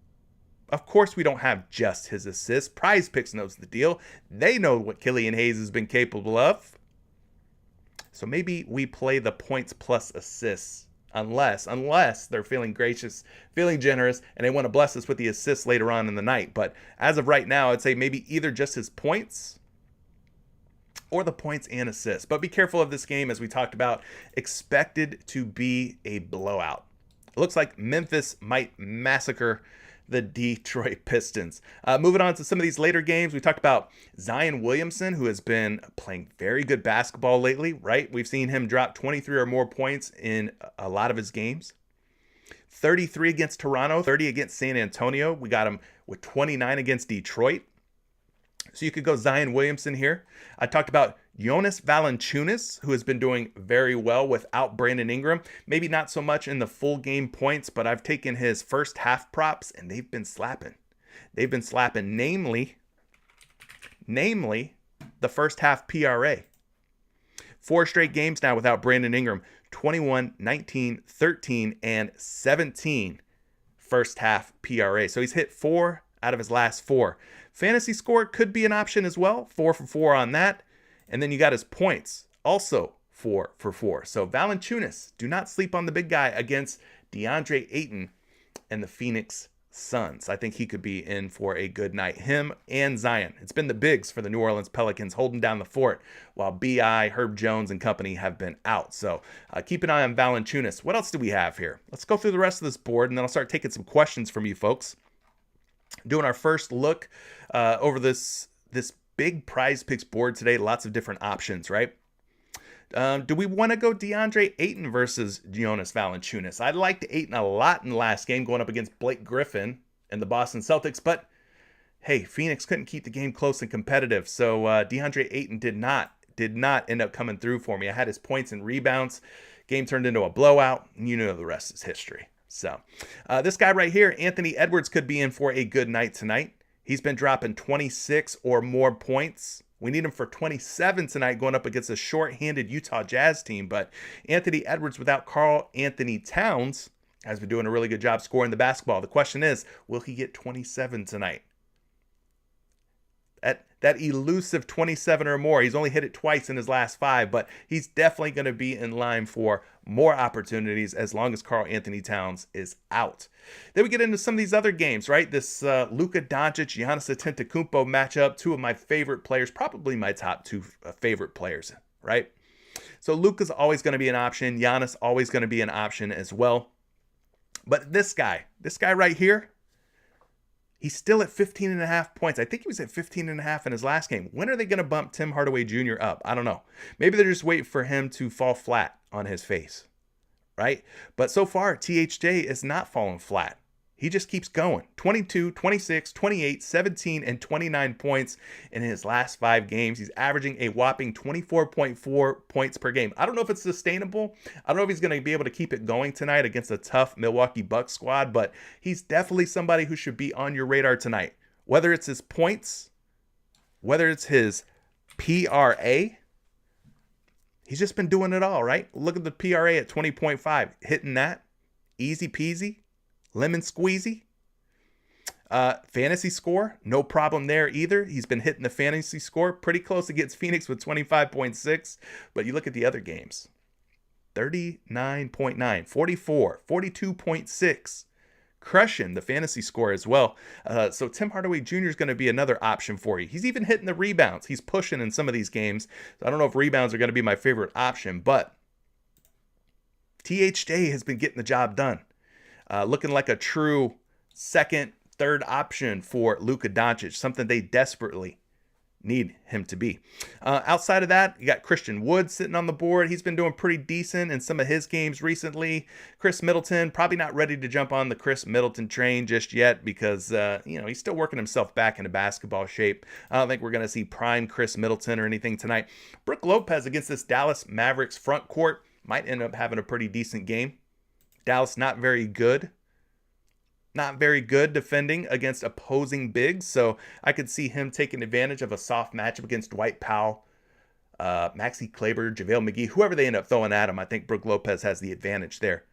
Of course we don't have just his assists. PrizePicks knows the deal. They know what Killian Hayes has been capable of. So maybe we play the points plus assists. Unless they're feeling gracious, feeling generous, and they want to bless us with the assists later on in the night. But as of right now, I'd say maybe either just his points or the points and assists. But be careful of this game, as we talked about, expected to be a blowout. It looks like Memphis might massacre the Detroit Pistons. Moving on to some of these later games, we talked about Zion Williamson, who has been playing very good basketball lately, right? We've seen him drop 23 or more points in a lot of his games. 33 against Toronto, 30 against San Antonio. We got him with 29 against Detroit. So you could go Zion Williamson here. I talked about Jonas Valanciunas, who has been doing very well without Brandon Ingram. Maybe not so much in the full game points, but I've taken his first half props, and they've been slapping. They've been slapping, namely the first half PRA. 4 straight games now without Brandon Ingram. 21, 19, 13, and 17 first half PRA. So he's hit 4 out of his last 4. Fantasy score could be an option as well. 4 for 4 on that. And then you got his points, also 4 for 4. So Valanciunas, do not sleep on the big guy against DeAndre Ayton and the Phoenix Suns. I think he could be in for a good night. Him and Zion. It's been the bigs for the New Orleans Pelicans holding down the fort while B.I., Herb Jones, and company have been out. So keep an eye on Valanciunas. What else do we have here? Let's go through the rest of this board, and then I'll start taking some questions from you folks. Doing our first look over this big PrizePicks board today. Lots of different options, right? Do we want to go DeAndre Ayton versus Jonas Valanciunas? I liked Ayton a lot in the last game going up against Blake Griffin and the Boston Celtics, but hey, Phoenix couldn't keep the game close and competitive, so DeAndre Ayton did not end up coming through for me. I had his points and rebounds. Game turned into a blowout, and you know the rest is history. So this guy right here, Anthony Edwards, could be in for a good night tonight. He's been dropping 26 or more points. We need him for 27 tonight going up against a short-handed Utah Jazz team. But Anthony Edwards without Karl Anthony Towns has been doing a really good job scoring the basketball. The question is, will he get 27 tonight? That elusive 27 or more. He's only hit it twice in his last 5, but he's definitely going to be in line for more opportunities as long as Karl Anthony Towns is out. Then we get into some of these other games, right? This Luka Doncic, Giannis Antetokounmpo matchup, two of my favorite players, probably my top 2 favorite players, right? So Luka's always going to be an option. Giannis always going to be an option as well. But this guy right here, he's still at 15.5 points. I think he was at 15.5 in his last game. When are they going to bump Tim Hardaway Jr. up? I don't know. Maybe they're just waiting for him to fall flat on his face, right? But so far, THJ is not falling flat. He just keeps going. 22, 26, 28, 17, and 29 points in his last 5 games. He's averaging a whopping 24.4 points per game. I don't know if it's sustainable. I don't know if he's going to be able to keep it going tonight against a tough Milwaukee Bucks squad, but he's definitely somebody who should be on your radar tonight. Whether it's his points, whether it's his PRA, he's just been doing it all, right? Look at the PRA at 20.5. Hitting that. Easy peasy. Lemon squeezy. Fantasy score, no problem there either. He's been hitting the fantasy score pretty close against Phoenix with 25.6. But you look at the other games. 39.9, 44, 42.6. Crushing the fantasy score as well. So Tim Hardaway Jr. is going to be another option for you. He's even hitting the rebounds. He's pushing in some of these games. So I don't know if rebounds are going to be my favorite option, but THJ has been getting the job done. Looking like a true second, third option for Luka Doncic, something they desperately need him to be. Outside of that, you got Christian Wood sitting on the board. He's been doing pretty decent in some of his games recently. Chris Middleton, probably not ready to jump on the Chris Middleton train just yet because, he's still working himself back into basketball shape. I don't think we're going to see prime Chris Middleton or anything tonight. Brook Lopez against this Dallas Mavericks front court might end up having a pretty decent game. Dallas not very good defending against opposing bigs, so I could see him taking advantage of a soft matchup against Dwight Powell, Maxi Kleber, JaVale McGee, whoever they end up throwing at him. I think Brook Lopez has the advantage there.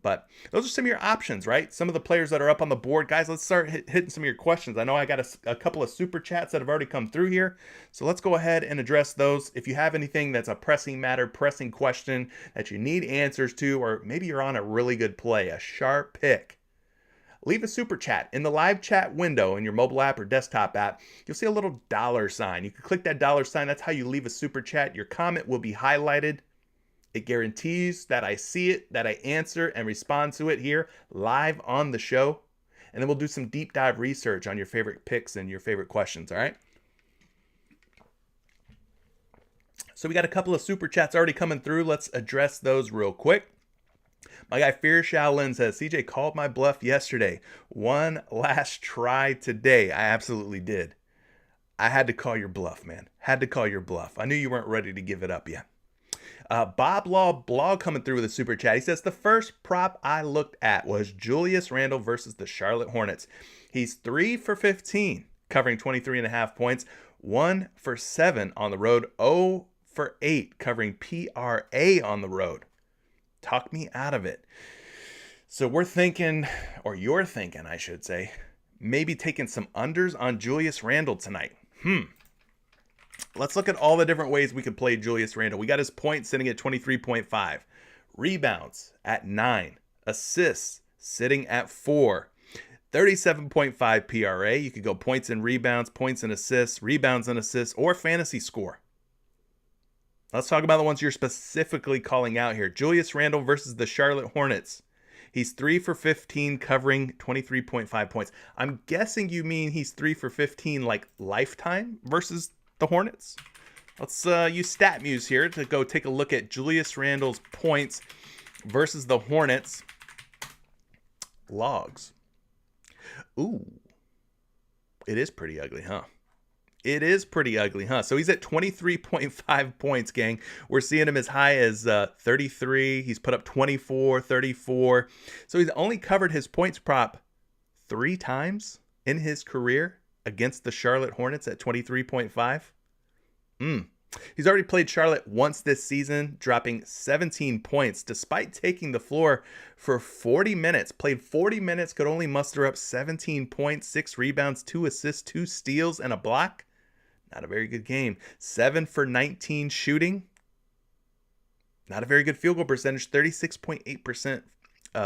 But those are some of your options, right? Some of the players that are up on the board. Guys, let's start hitting some of your questions. I know I got a couple of super chats that have already come through here. So let's go ahead and address those. If you have anything that's a pressing matter, pressing question that you need answers to, or maybe you're on a really good play, a sharp pick, leave a super chat. In the live chat window in your mobile app or desktop app, you'll see a little $sign. You can click that $sign. That's how you leave a super chat. Your comment will be highlighted. It guarantees that I see it, that I answer and respond to it here live on the show. And then we'll do some deep dive research on your favorite picks and your favorite questions, all right? So we got a couple of super chats already coming through. Let's address those real quick. My guy Fear Shaolin says, CJ called my bluff yesterday. One last try today. I absolutely did. I had to call your bluff, man. Had to call your bluff. I knew you weren't ready to give it up yet. Bob Law Blog coming through with a super chat. He says, the first prop I looked at was Julius Randle versus the Charlotte Hornets. He's 3 for 15, covering 23.5 points, 1 for 7 on the road, 0 for 8, covering PRA on the road. Talk me out of it. So we're thinking, or you're thinking, I should say, maybe taking some unders on Julius Randle tonight. Let's look at all the different ways we could play Julius Randle. We got his points sitting at 23.5. Rebounds at 9. Assists sitting at 4. 37.5 PRA. You could go points and rebounds, points and assists, rebounds and assists, or fantasy score. Let's talk about the ones you're specifically calling out here. Julius Randle versus the Charlotte Hornets. He's 3 for 15, covering 23.5 points. I'm guessing you mean he's 3 for 15 like lifetime versus the Hornets. Let's use StatMuse here to go take a look at Julius Randle's points versus the Hornets logs. Ooh, it is pretty ugly, huh? It is pretty ugly, huh? So he's at 23.5 points, gang. We're seeing him as high as 33. He's put up 24, 34. So he's only covered his points prop 3 times in his career against the Charlotte Hornets at 23.5. He's already played Charlotte once this season, dropping 17 points despite taking the floor for 40 minutes. Played 40 minutes, could only muster up 17 points, 6 rebounds, 2 assists, 2 steals, and a block. Not a very good game. 7 for 19 shooting. Not a very good field goal percentage, 36.8%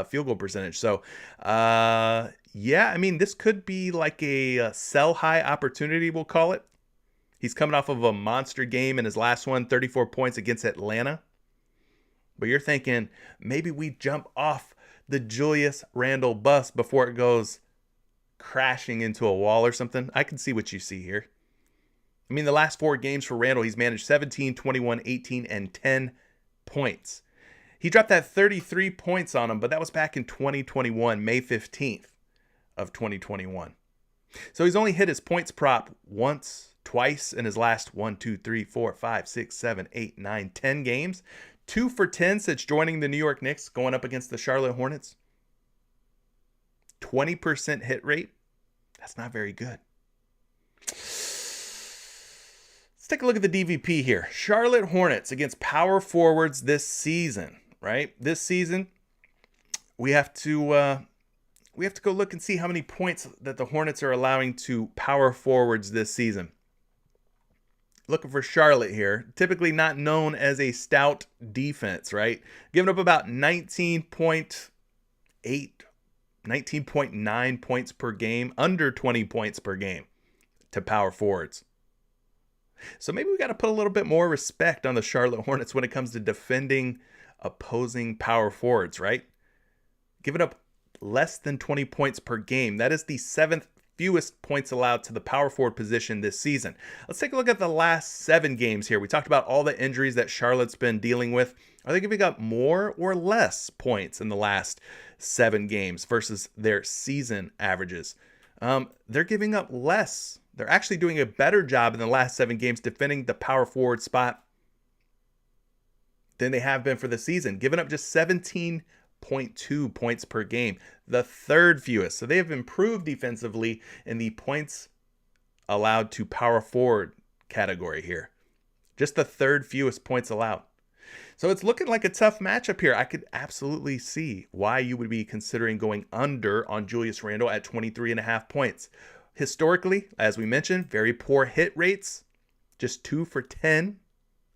field goal percentage. So, yeah, I mean, this could be like a sell high opportunity, we'll call it. He's coming off of a monster game in his last one, 34 points against Atlanta. But you're thinking, maybe we jump off the Julius Randle bus before it goes crashing into a wall or something. I can see what you see here. I mean, the last 4 games for Randle, he's managed 17, 21, 18, and 10 points. He dropped that 33 points on him, but that was back in 2021, May 15th of 2021. So he's only hit his points prop twice in his last 1, 2, 3, 4, 5, 6, 7, 8, 9, 10 games. 2 for 10 since joining the New York Knicks, going up against the Charlotte Hornets. 20% hit rate. That's not very good. Let's take a look at the DVP here. Charlotte Hornets against power forwards this season, right? This season, we have to go look and see how many points that the Hornets are allowing to power forwards this season. Looking for Charlotte here. Typically not known as a stout defense, right? Giving up about 19.9 points per game, under 20 points per game to power forwards. So maybe we got to put a little bit more respect on the Charlotte Hornets when it comes to defending opposing power forwards, right? Giving up less than 20 points per game. That is the 7th fewest points allowed to the power forward position this season. Let's take a look at the last 7 games here. We talked about all the injuries that Charlotte's been dealing with. Are they giving up more or less points in the last 7 games versus their season averages? They're giving up less. They're actually doing a better job in the last 7 games defending the power forward spot than they have been for the season, giving up just 17.2 points per game, the 3rd fewest. So they have improved defensively in the points allowed to power forward category here. Just the 3rd fewest points allowed. So it's looking like a tough matchup here. I could absolutely see why you would be considering going under on Julius Randle at 23.5 points. Historically, as we mentioned, very poor hit rates, just 2 for 10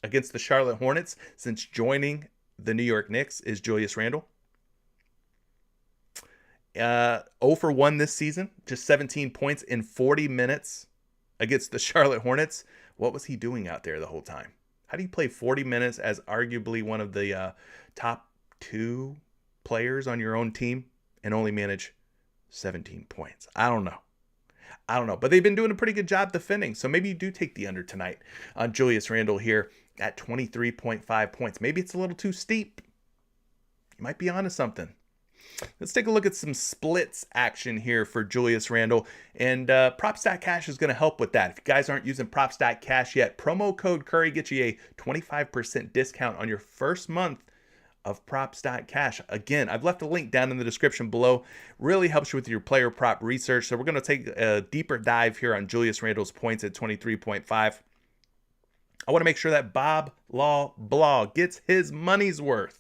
against the Charlotte Hornets since joining the New York Knicks is Julius Randle. 0 for 1 this season, just 17 points in 40 minutes against the Charlotte Hornets. What was he doing out there the whole time? How do you play 40 minutes as arguably one of the top 2 players on your own team and only manage 17 points? I don't know. But they've been doing a pretty good job defending. So maybe you do take the under tonight on Julius Randle here at 23.5 points. Maybe it's a little too steep. You might be onto something. Let's take a look at some splits action here for Julius Randle. And Prop.Cash is going to help with that. If you guys aren't using Prop.Cash yet, promo code Curry gets you a 25% discount on your first month of Props.Cash. Again, I've left a link down in the description below. Really helps you with your player prop research. So we're going to take a deeper dive here on Julius Randle's points at 23.5. I want to make sure that Bob Law Blah gets his money's worth.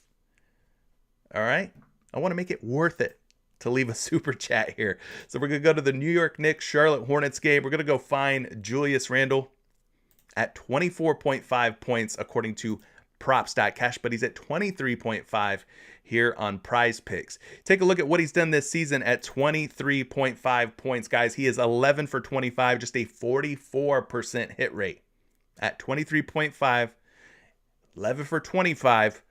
All right? I want to make it worth it to leave a super chat here. So we're going to go to the New York Knicks Charlotte Hornets game. We're going to go find Julius Randle at 24.5 points according to Props.Cash, but he's at 23.5 here on PrizePicks. Take a look at what he's done this season at 23.5 points, guys. He is 11 for 25, just a 44% hit rate. At 23.5, 11 for 25,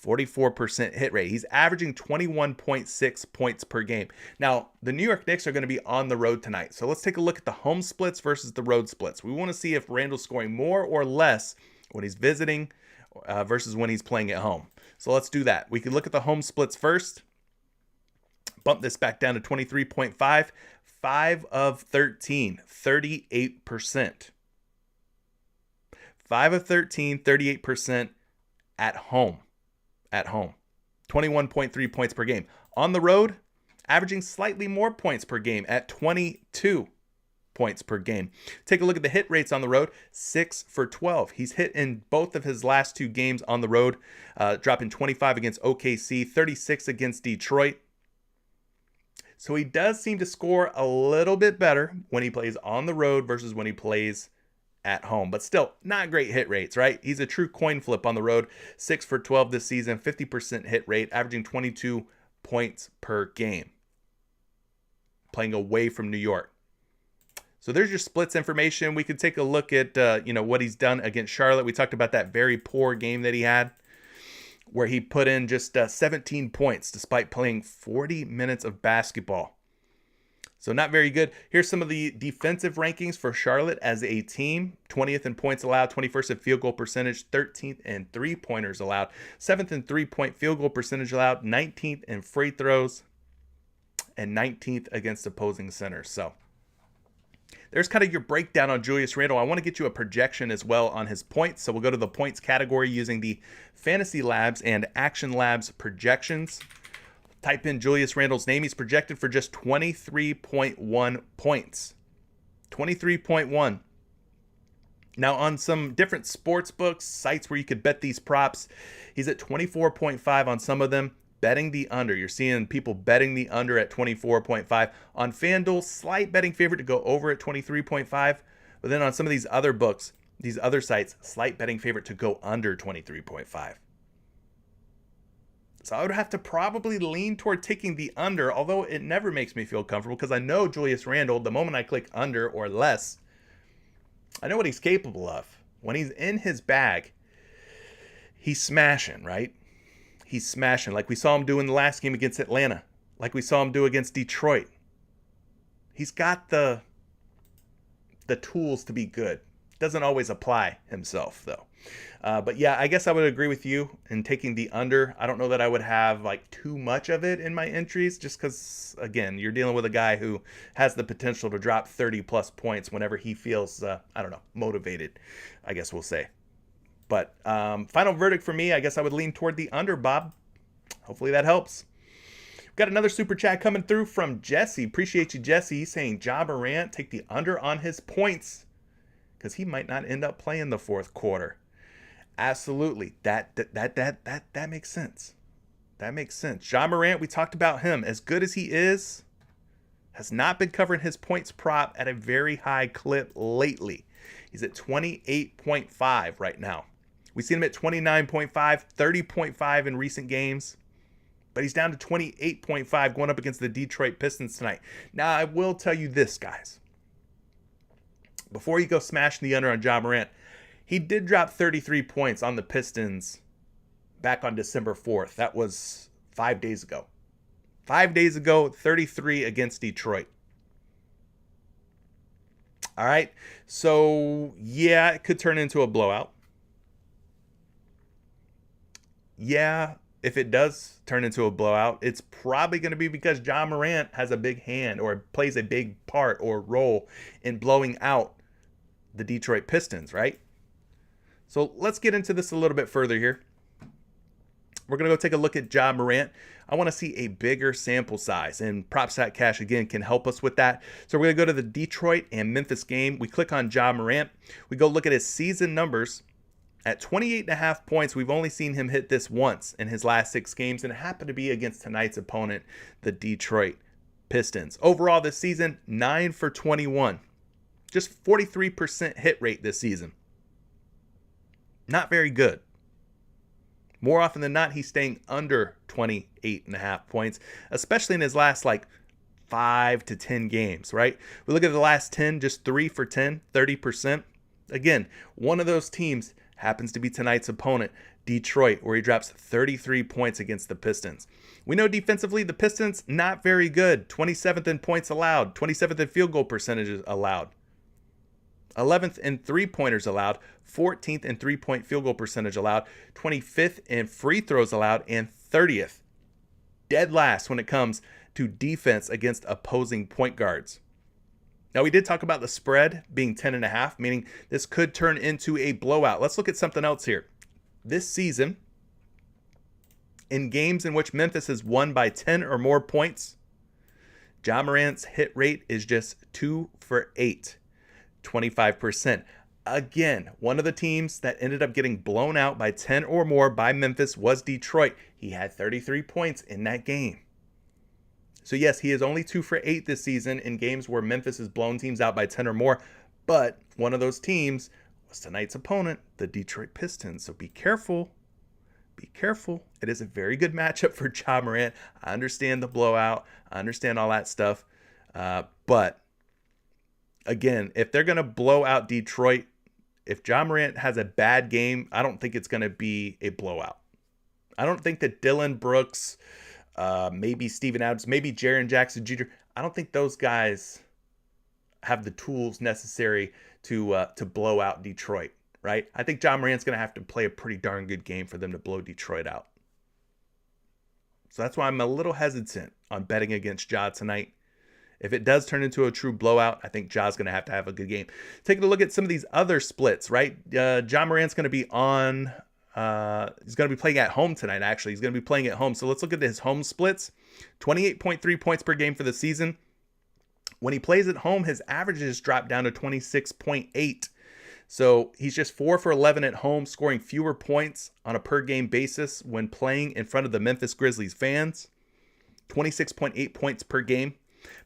44% hit rate. He's averaging 21.6 points per game. Now, the New York Knicks are going to be on the road tonight. So let's take a look at the home splits versus the road splits. We want to see if Randle's scoring more or less when he's visiting versus when he's playing at home. So let's do that. We can look at the home splits first. Bump this back down to 23.5. 5 of 13, 38%. 5 of 13, 38% at home. At home. 21.3 points per game. On the road, averaging slightly more points per game at 22.3 points per game. Take a look at the hit rates on the road, 6 for 12. He's hit in both of his last 2 games on the road, dropping 25 against OKC, 36 against Detroit. So he does seem to score a little bit better when he plays on the road versus when he plays at home, but still not great hit rates, right? He's a true coin flip on the road, 6 for 12 this season, 50% hit rate, averaging 22 points per game, playing away from New York. So there's your splits information. We could take a look at what he's done against Charlotte. We talked about that very poor game that he had, where he put in just 17 points despite playing 40 minutes of basketball. So not very good. Here's some of the defensive rankings for Charlotte as a team. 20th in points allowed, 21st in field goal percentage, 13th in three-pointers allowed, 7th in three-point field goal percentage allowed, 19th in free throws, and 19th against opposing centers. So there's kind of your breakdown on Julius Randle. I want to get you a projection as well on his points. So we'll go to the points category using the Fantasy Labs and Action Labs projections. Type in Julius Randle's name. He's projected for just 23.1 points. 23.1. Now, on some different sports books, sites where you could bet these props, he's at 24.5 on some of them. Betting the under. You're seeing people betting the under at 24.5. On FanDuel, slight betting favorite to go over at 23.5. But then on some of these other books, these other sites, slight betting favorite to go under 23.5. So I would have to probably lean toward taking the under, although it never makes me feel comfortable because I know Julius Randle, the moment I click under or less, I know what he's capable of. When he's in his bag, he's smashing, right? He's smashing like we saw him do in the last game against Atlanta, like we saw him do against Detroit. He's got the tools to be good. Doesn't always apply himself, though. But yeah, I guess I would agree with you in taking the under. I don't know that I would have like too much of it in my entries just because, again, you're dealing with a guy who has the potential to drop 30 plus points whenever he feels, motivated, I guess we'll say. But final verdict for me, I guess I would lean toward the under, Bob. Hopefully that helps. We've got another super chat coming through from Jesse. Appreciate you, Jesse. He's saying Ja Morant, take the under on his points because he might not end up playing the fourth quarter. Absolutely. That makes sense. That makes sense. Ja Morant, we talked about him. As good as he is, has not been covering his points prop at a very high clip lately. He's at 28.5 right now. We've seen him at 29.5, 30.5 in recent games. But he's down to 28.5 going up against the Detroit Pistons tonight. Now, I will tell you this, guys. Before you go smashing the under on Ja Morant, he did drop 33 points on the Pistons back on December 4th. That was 5 days ago. 5 days ago, 33 against Detroit. All right. So, yeah, it could turn into a blowout. Yeah, if it does turn into a blowout, it's probably going to be because Ja Morant has a big hand or plays a big part or role in blowing out the Detroit Pistons, right? So let's get into this a little bit further here. We're going to go take a look at Ja Morant. I want to see a bigger sample size, and PropStat Cash, again, can help us with that. So we're going to go to the Detroit and Memphis game. We click on Ja Morant. We go look at his season numbers. At 28.5 points, we've only seen him hit this once in his last 6 games, and it happened to be against tonight's opponent, the Detroit Pistons. Overall this season, 9 for 21. Just 43% hit rate this season. Not very good. More often than not, he's staying under 28.5 points, especially in his last 5 to 10 games, right? We look at the last 10, just 3 for 10, 30%. Again, one of those teams happens to be tonight's opponent, Detroit, where he drops 33 points against the Pistons. We know defensively, the Pistons, not very good. 27th in points allowed, 27th in field goal percentages allowed, 11th in three-pointers allowed, 14th in three-point field goal percentage allowed, 25th in free throws allowed, and 30th, dead last when it comes to defense against opposing point guards. Now, we did talk about the spread being 10.5, meaning this could turn into a blowout. Let's look at something else here. This season, in games in which Memphis has won by 10 or more points, Ja Morant's hit rate is just 2 for 8, 25%. Again, one of the teams that ended up getting blown out by 10 or more by Memphis was Detroit. He had 33 points in that game. So yes, he is only 2 for 8 this season in games where Memphis has blown teams out by 10 or more. But one of those teams was tonight's opponent, the Detroit Pistons. So be careful. Be careful. It is a very good matchup for Ja Morant. I understand the blowout. I understand all that stuff. But again, if they're going to blow out Detroit, if Ja Morant has a bad game, I don't think it's going to be a blowout. I don't think that Dylan Brooks, maybe Steven Adams, maybe Jaren Jackson Jr., I don't think those guys have the tools necessary to blow out Detroit, right? I think Ja Morant's going to have to play a pretty darn good game for them to blow Detroit out. So that's why I'm a little hesitant on betting against Ja tonight. If it does turn into a true blowout, I think Ja's going to have a good game. Taking a look at some of these other splits, right? Ja Morant's going to be on, he's going to be playing at home tonight, actually. He's going to be playing at home. So let's look at his home splits. 28.3 points per game for the season. When he plays at home, his averages drop down to 26.8. So he's just 4 for 11 at home, scoring fewer points on a per game basis when playing in front of the Memphis Grizzlies fans. 26.8 points per game.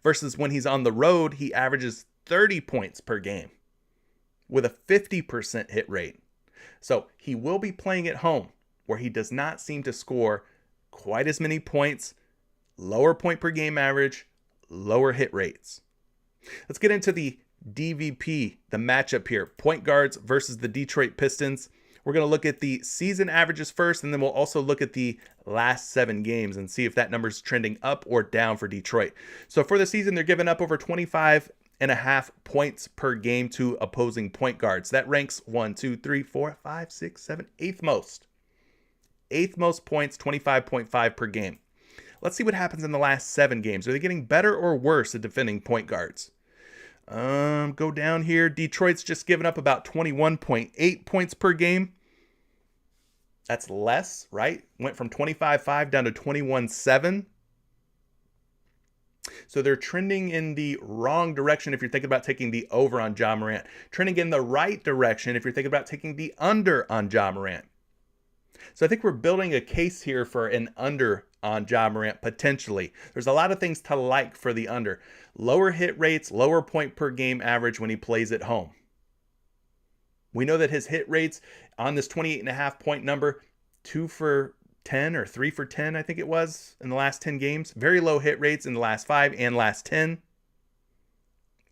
Versus when he's on the road, he averages 30 points per game with a 50% hit rate. So he will be playing at home where he does not seem to score quite as many points, lower point per game average, lower hit rates. Let's get into the DVP, the matchup here. Point guards versus the Detroit Pistons. We're going to look at the season averages first, and then we'll also look at the last 7 games and see if that number's trending up or down for Detroit. So for the season, they're giving up over 25.5 points per game to opposing point guards. That ranks 1, 2, 3, 4, 5, 6, 7, 8th most. 8th most points, 25.5 per game. Let's see what happens in the last 7 games. Are they getting better or worse at defending point guards? Go down here. Detroit's just given up about 21.8 points per game. That's less, right? Went from 25.5 down to 21.7. So they're trending in the wrong direction if you're thinking about taking the over on Ja Morant. Trending in the right direction if you're thinking about taking the under on Ja Morant. So I think we're building a case here for an under on Ja Morant potentially. There's a lot of things to like for the under. Lower hit rates, lower point per game average when he plays at home. We know that his hit rates on this 28.5 point number, 2 for 10 or 3 for 10, I think it was, in the last 10 games. Very low hit rates in the last 5 and last 10,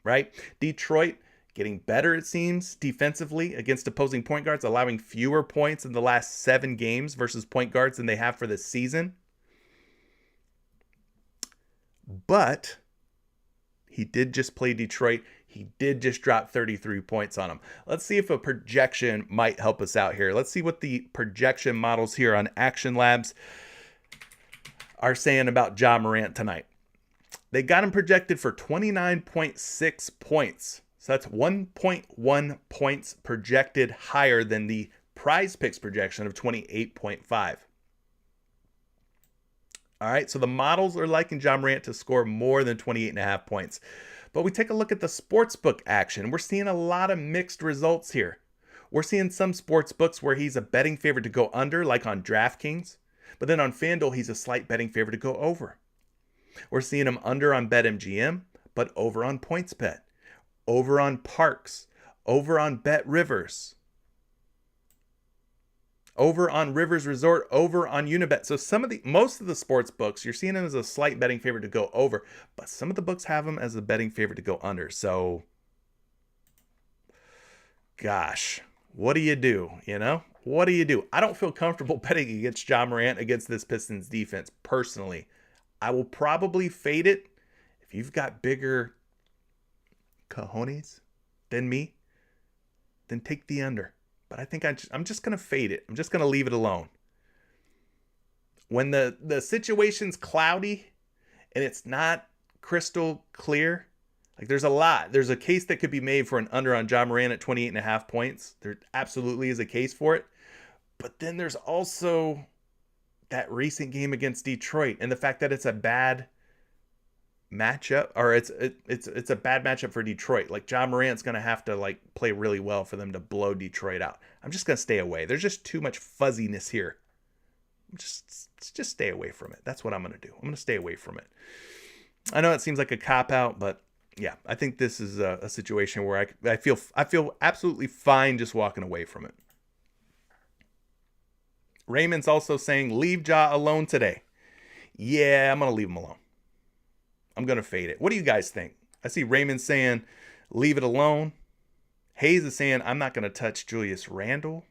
right? Detroit getting better, it seems, defensively against opposing point guards, allowing fewer points in the last 7 games versus point guards than they have for the season. But he did just play Detroit. He did just drop 33 points on them. Let's see if a projection might help us out here. Let's see what the projection models here on Action Labs are saying about Ja Morant tonight. They got him projected for 29.6 points. So that's 1.1 points projected higher than the PrizePicks projection of 28.5. All right, so the models are liking Ja Morant to score more than 28.5 points. But we take a look at the sportsbook action. We're seeing a lot of mixed results here. We're seeing some sportsbooks where he's a betting favorite to go under, like on DraftKings. But then on FanDuel, he's a slight betting favorite to go over. We're seeing him under on BetMGM, but over on PointsBet, over on Parks, over on BetRivers, over on Rivers Resort, over on Unibet. So most of the sports books, you're seeing him as a slight betting favorite to go over, but some of the books have him as a betting favorite to go under. So, gosh, what do you do? What do you do? I don't feel comfortable betting against Ja Morant against this Pistons defense personally. I will probably fade it. If you've got bigger cojones than me, then take the under. But I think I'm just going to fade it. I'm just going to leave it alone. When the situation's cloudy and it's not crystal clear, like there's a case that could be made for an under on Ja Morant at 28.5 points. There absolutely is a case for it. But then there's also that recent game against Detroit and the fact that it's a bad matchup, or it's a bad matchup for Detroit. Like Ja Morant's going to have to like play really well for them to blow Detroit out. I'm just going to stay away. There's just too much fuzziness here. Just stay away from it. That's what I'm going to do. I'm going to stay away from it. I know it seems like a cop out, but yeah, I think this is a situation where I feel absolutely fine just walking away from it. Raymond's also saying, leave Ja alone today. Yeah, I'm going to leave him alone. I'm going to fade it. What do you guys think? I see Raymond saying, leave it alone. Hayes is saying, I'm not going to touch Julius Randle.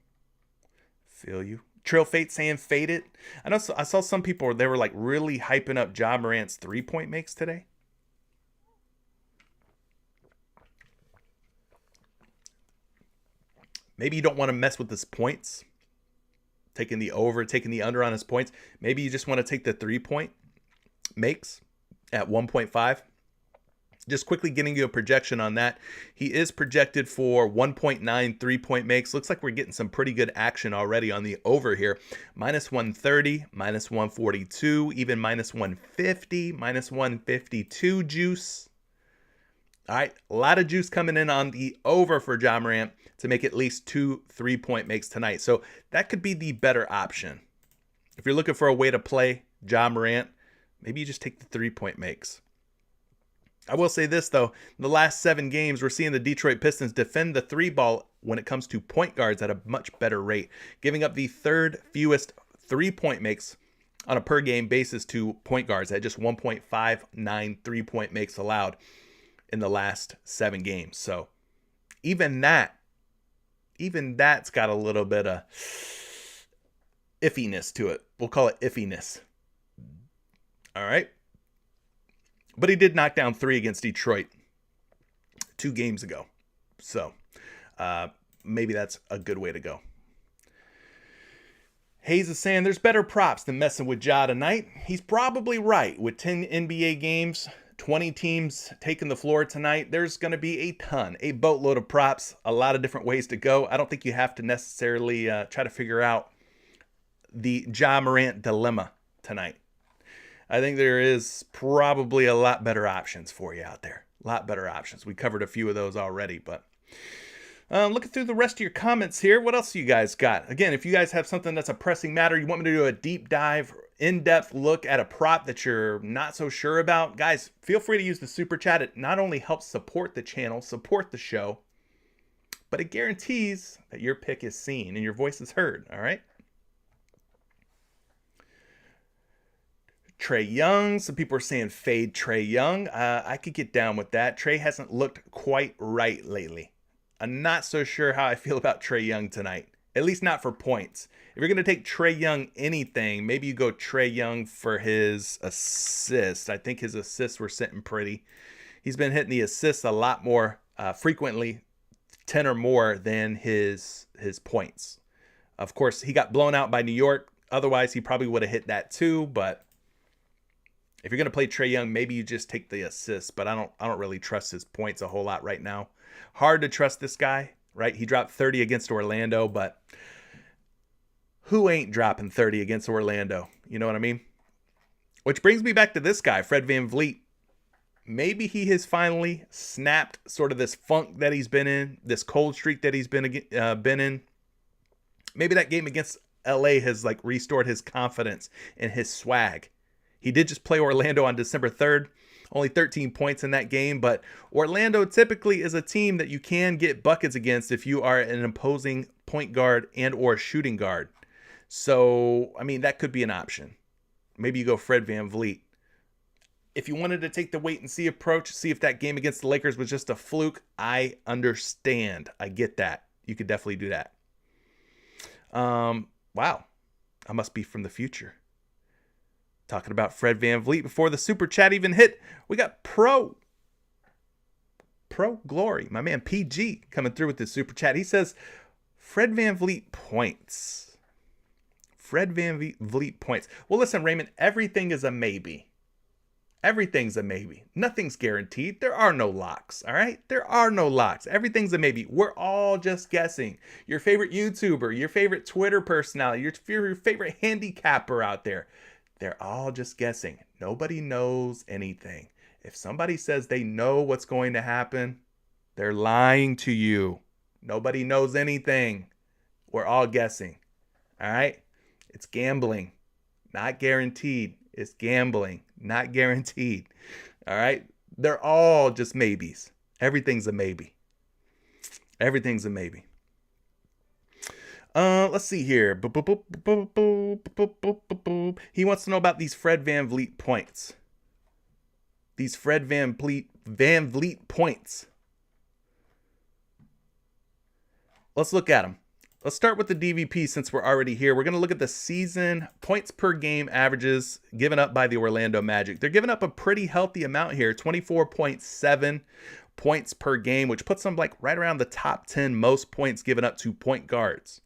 Feel you. Trail Fate saying, fade it. I saw some people, they were like really hyping up Ja Morant's 3-point makes today. Maybe you don't want to mess with his points. Taking the over, taking the under on his points. Maybe you just want to take the 3-point makes at 1.5. Just quickly getting you a projection on that. He is projected for 1.9 3-point makes. Looks like we're getting some pretty good action already on the over here. Minus 130, minus 142, even minus 150, minus 152 juice. All right, a lot of juice coming in on the over for Ja Morant to make at least 2 3-point makes tonight. So that could be the better option. If you're looking for a way to play Ja Morant, maybe you just take the 3-point makes. I will say this, though. In the last 7 games, we're seeing the Detroit Pistons defend the 3-ball when it comes to point guards at a much better rate, giving up the 3rd fewest 3-point makes on a per-game basis to point guards at just 1.59 3-point makes allowed in the last 7 games. So even that's got a little bit of iffiness to it. We'll call it iffiness. All right. But he did knock down 3 against Detroit 2 games ago. So maybe that's a good way to go. Hayes is saying there's better props than messing with Ja tonight. He's probably right. With 10 NBA games, 20 teams taking the floor tonight, there's going to be a boatload of props, a lot of different ways to go. I don't think you have to necessarily try to figure out the Ja Morant dilemma tonight. I think there is probably a lot better options for you out there. A lot better options. We covered a few of those already, but looking through the rest of your comments here, what else you guys got? Again, if you guys have something that's a pressing matter, you want me to do a deep dive, in-depth look at a prop that you're not so sure about, guys, feel free to use the super chat. It not only helps support the channel, support the show, but it guarantees that your pick is seen and your voice is heard, all right? Trae Young. Some people are saying fade Trae Young. I could get down with that. Trae hasn't looked quite right lately. I'm not so sure how I feel about Trae Young tonight. At least not for points. If you're going to take Trae Young anything, maybe you go Trae Young for his assists. I think his assists were sitting pretty. He's been hitting the assists a lot more frequently, 10 or more, than his points. Of course, he got blown out by New York. Otherwise, he probably would have hit that too, but if you're going to play Trae Young, maybe you just take the assists, but I don't really trust his points a whole lot right now. Hard to trust this guy, right? He dropped 30 against Orlando, but who ain't dropping 30 against Orlando? You know what I mean? Which brings me back to this guy, Fred VanVleet. Maybe he has finally snapped sort of this funk that he's been in, this cold streak that he's been in. Maybe that game against LA has like restored his confidence and his swag. He did just play Orlando on December 3rd. Only 13 points in that game, but Orlando typically is a team that you can get buckets against if you are an opposing point guard and or shooting guard. So, I mean, that could be an option. Maybe you go Fred VanVleet. If you wanted to take the wait and see approach, see if that game against the Lakers was just a fluke, I understand. I get that. You could definitely do that. Wow. I must be from the future. Talking about Fred VanVleet before the super chat even hit. We got Pro Glory, my man PG, coming through with this super chat. He says, Fred VanVleet points. Fred VanVleet points. Well, listen, Raymond, everything is a maybe. Everything's a maybe. Nothing's guaranteed. There are no locks, all right? There are no locks. Everything's a maybe. We're all just guessing. Your favorite YouTuber, your favorite Twitter personality, your favorite handicapper out there, they're all just guessing. Nobody knows anything. If somebody says they know what's going to happen, they're lying to you. Nobody knows anything. We're all guessing. All right? It's gambling, not guaranteed. It's gambling, not guaranteed. All right? They're all just maybes. Everything's a maybe. Everything's a maybe. Let's see here. He wants to know about these Fred VanVleet points. These Fred VanVleet points. Let's look at them. Let's start with the DVP since we're already here. We're going to look at the season points per game averages given up by the Orlando Magic. They're giving up a pretty healthy amount here, 24.7 points per game, which puts them like right around the top 10 most points given up to point guards.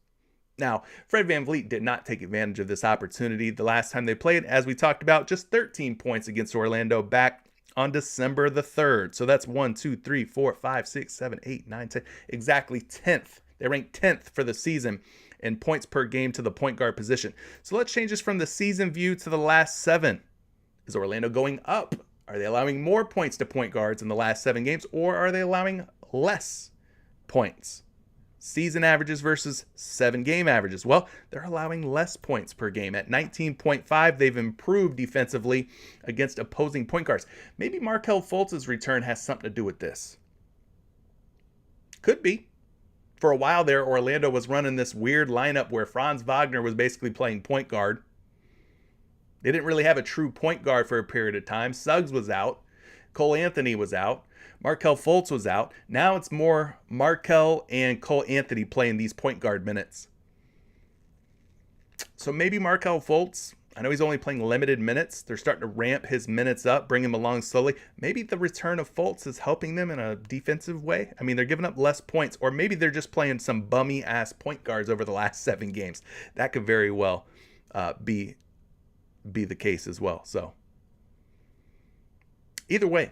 Now, Fred VanVleet did not take advantage of this opportunity. The last time they played, as we talked about, just 13 points against Orlando back on December the 3rd. So that's 1, 2, 3, 4, 5, 6, 7, 8, 9, 10, exactly 10th. They ranked 10th for the season in points per game to the point guard position. So let's change this from the season view to the last 7. Is Orlando going up? Are they allowing more points to point guards in the last 7 games, or are they allowing less points? Season averages versus 7-game averages. Well, they're allowing less points per game. At 19.5, they've improved defensively against opposing point guards. Maybe Markelle Fultz's return has something to do with this. Could be. For a while there, Orlando was running this weird lineup where Franz Wagner was basically playing point guard. They didn't really have a true point guard for a period of time. Suggs was out. Cole Anthony was out. Markelle Fultz was out. Now it's more Markelle and Cole Anthony playing these point guard minutes. So maybe Markelle Fultz, I know he's only playing limited minutes. They're starting to ramp his minutes up, bring him along slowly. Maybe the return of Fultz is helping them in a defensive way. I mean, they're giving up less points, or maybe they're just playing some bummy-ass point guards over the last 7 games. That could very well be the case as well. So either way,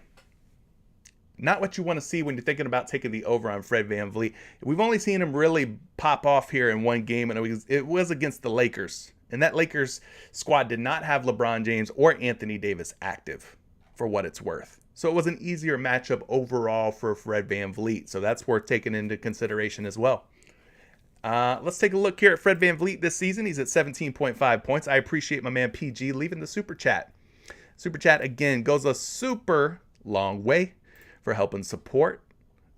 not what you want to see when you're thinking about taking the over on Fred VanVleet. We've only seen him really pop off here in one game, and it was against the Lakers. And that Lakers squad did not have LeBron James or Anthony Davis active, for what it's worth. So it was an easier matchup overall for Fred VanVleet. So that's worth taking into consideration as well. Let's take a look here at Fred VanVleet this season. He's at 17.5 points. I appreciate my man PG leaving the super chat. Super chat, again, goes a super long way for helping support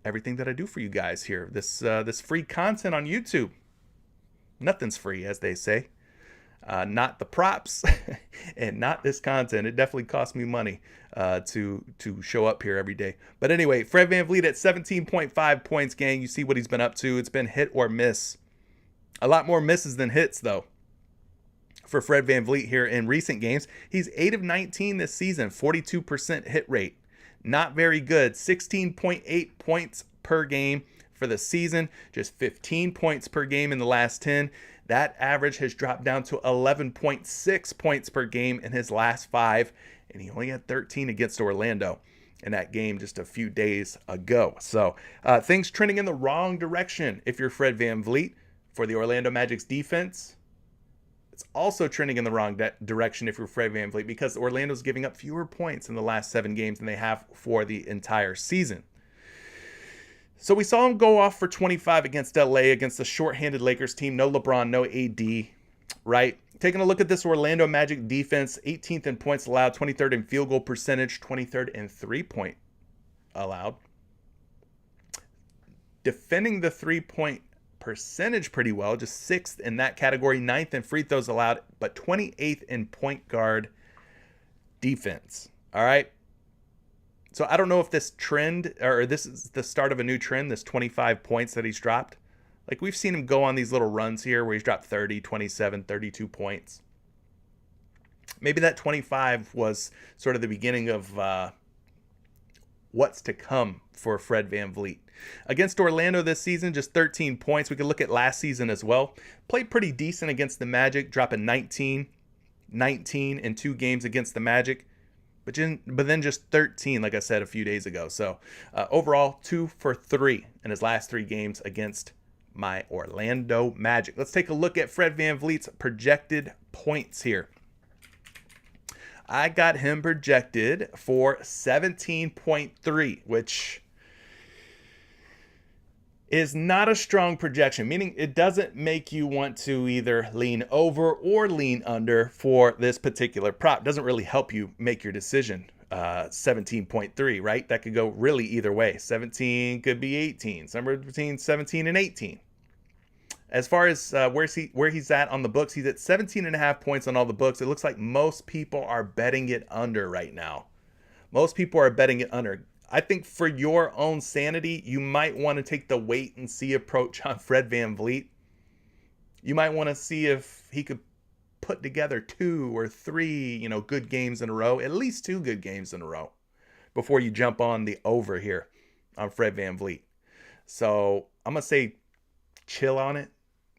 everything that I do for you guys here. This free content on YouTube. Nothing's free, as they say. Not the props and not this content. It definitely costs me money to show up here every day. But anyway, Fred VanVleet at 17.5 points, gang. You see what he's been up to. It's been hit or miss. A lot more misses than hits, though, for Fred VanVleet here in recent games. He's 8 of 19 this season, 42% hit rate. Not very good. 16.8 points per game for the season. Just 15 points per game in the last 10. That average has dropped down to 11.6 points per game in his last 5. And he only had 13 against Orlando in that game just a few days ago. So things trending in the wrong direction if you're Fred VanVleet. For the Orlando Magic's defense, it's also trending in the wrong direction if you're Fred VanVleet, because Orlando's giving up fewer points in the last 7 games than they have for the entire season. So we saw him go off for 25 against LA, against the shorthanded Lakers team. No LeBron, no AD, right? Taking a look at this Orlando Magic defense, 18th in points allowed, 23rd in field goal percentage, 23rd in 3-point allowed. Defending the 3-point percentage pretty well, just 6th in that category, 9th in free throws allowed, but 28th in point guard defense. All right. So I don't know if this trend, or this is the start of a new trend, this 25 points that he's dropped. Like, we've seen him go on these little runs here where he's dropped 30, 27, 32 points. Maybe that 25 was sort of the beginning of what's to come for Fred VanVleet. Against Orlando this season, just 13 points. We could look at last season as well. Played pretty decent against the Magic, dropping 19 in 2 games against the Magic. But then just 13, like I said a few days ago. So overall, 2 for 3 in his last 3 games against my Orlando Magic. Let's take a look at Fred VanVleet's projected points here. I got him projected for 17.3, which is not a strong projection, meaning it doesn't make you want to either lean over or lean under for this particular prop. It doesn't really help you make your decision. 17.3, right? That could go really either way. 17 could be 18, somewhere between 17 and 18. As far as where he's at on the books, he's at 17.5 points on all the books. It looks like most people are betting it under right now. Most people are betting it under. I think for your own sanity, you might want to take the wait and see approach on Fred VanVleet. You might want to see if he could put together 2 or 3, good games in a row, at least 2 good games in a row before you jump on the over here on Fred VanVleet. So I'm going to say chill on it.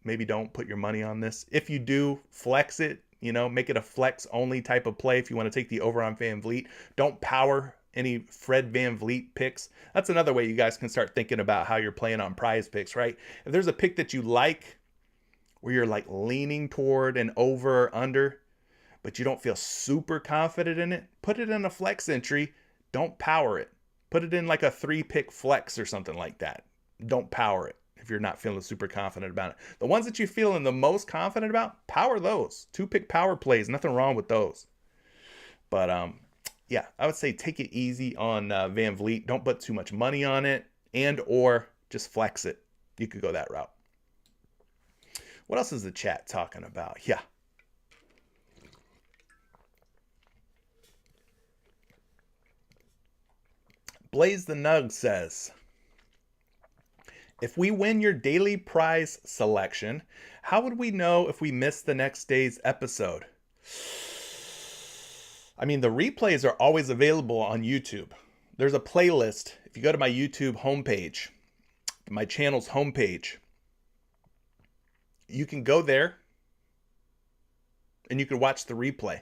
Maybe don't put your money on this. If you do, flex it, make it a flex only type of play. If you want to take the over on VanVleet, don't power any Fred VanVleet picks. That's another way you guys can start thinking about how you're playing on PrizePicks, right? If there's a pick that you like where you're like leaning toward an over or under, but you don't feel super confident in it, put it in a flex entry. Don't power it. Put it in like a 3-pick flex or something like that. Don't power it if you're not feeling super confident about it. The ones that you're feeling the most confident about, power those. 2-pick power plays, nothing wrong with those. But yeah, I would say take it easy on VanVleet. Don't put too much money on it and or just flex it. You could go that route. What else is the chat talking about? Yeah. Blaze the Nug says, if we win your daily prize selection, how would we know if we missed the next day's episode? I mean, the replays are always available on YouTube. There's a playlist. If you go to my YouTube homepage, my channel's homepage, you can go there and you can watch the replay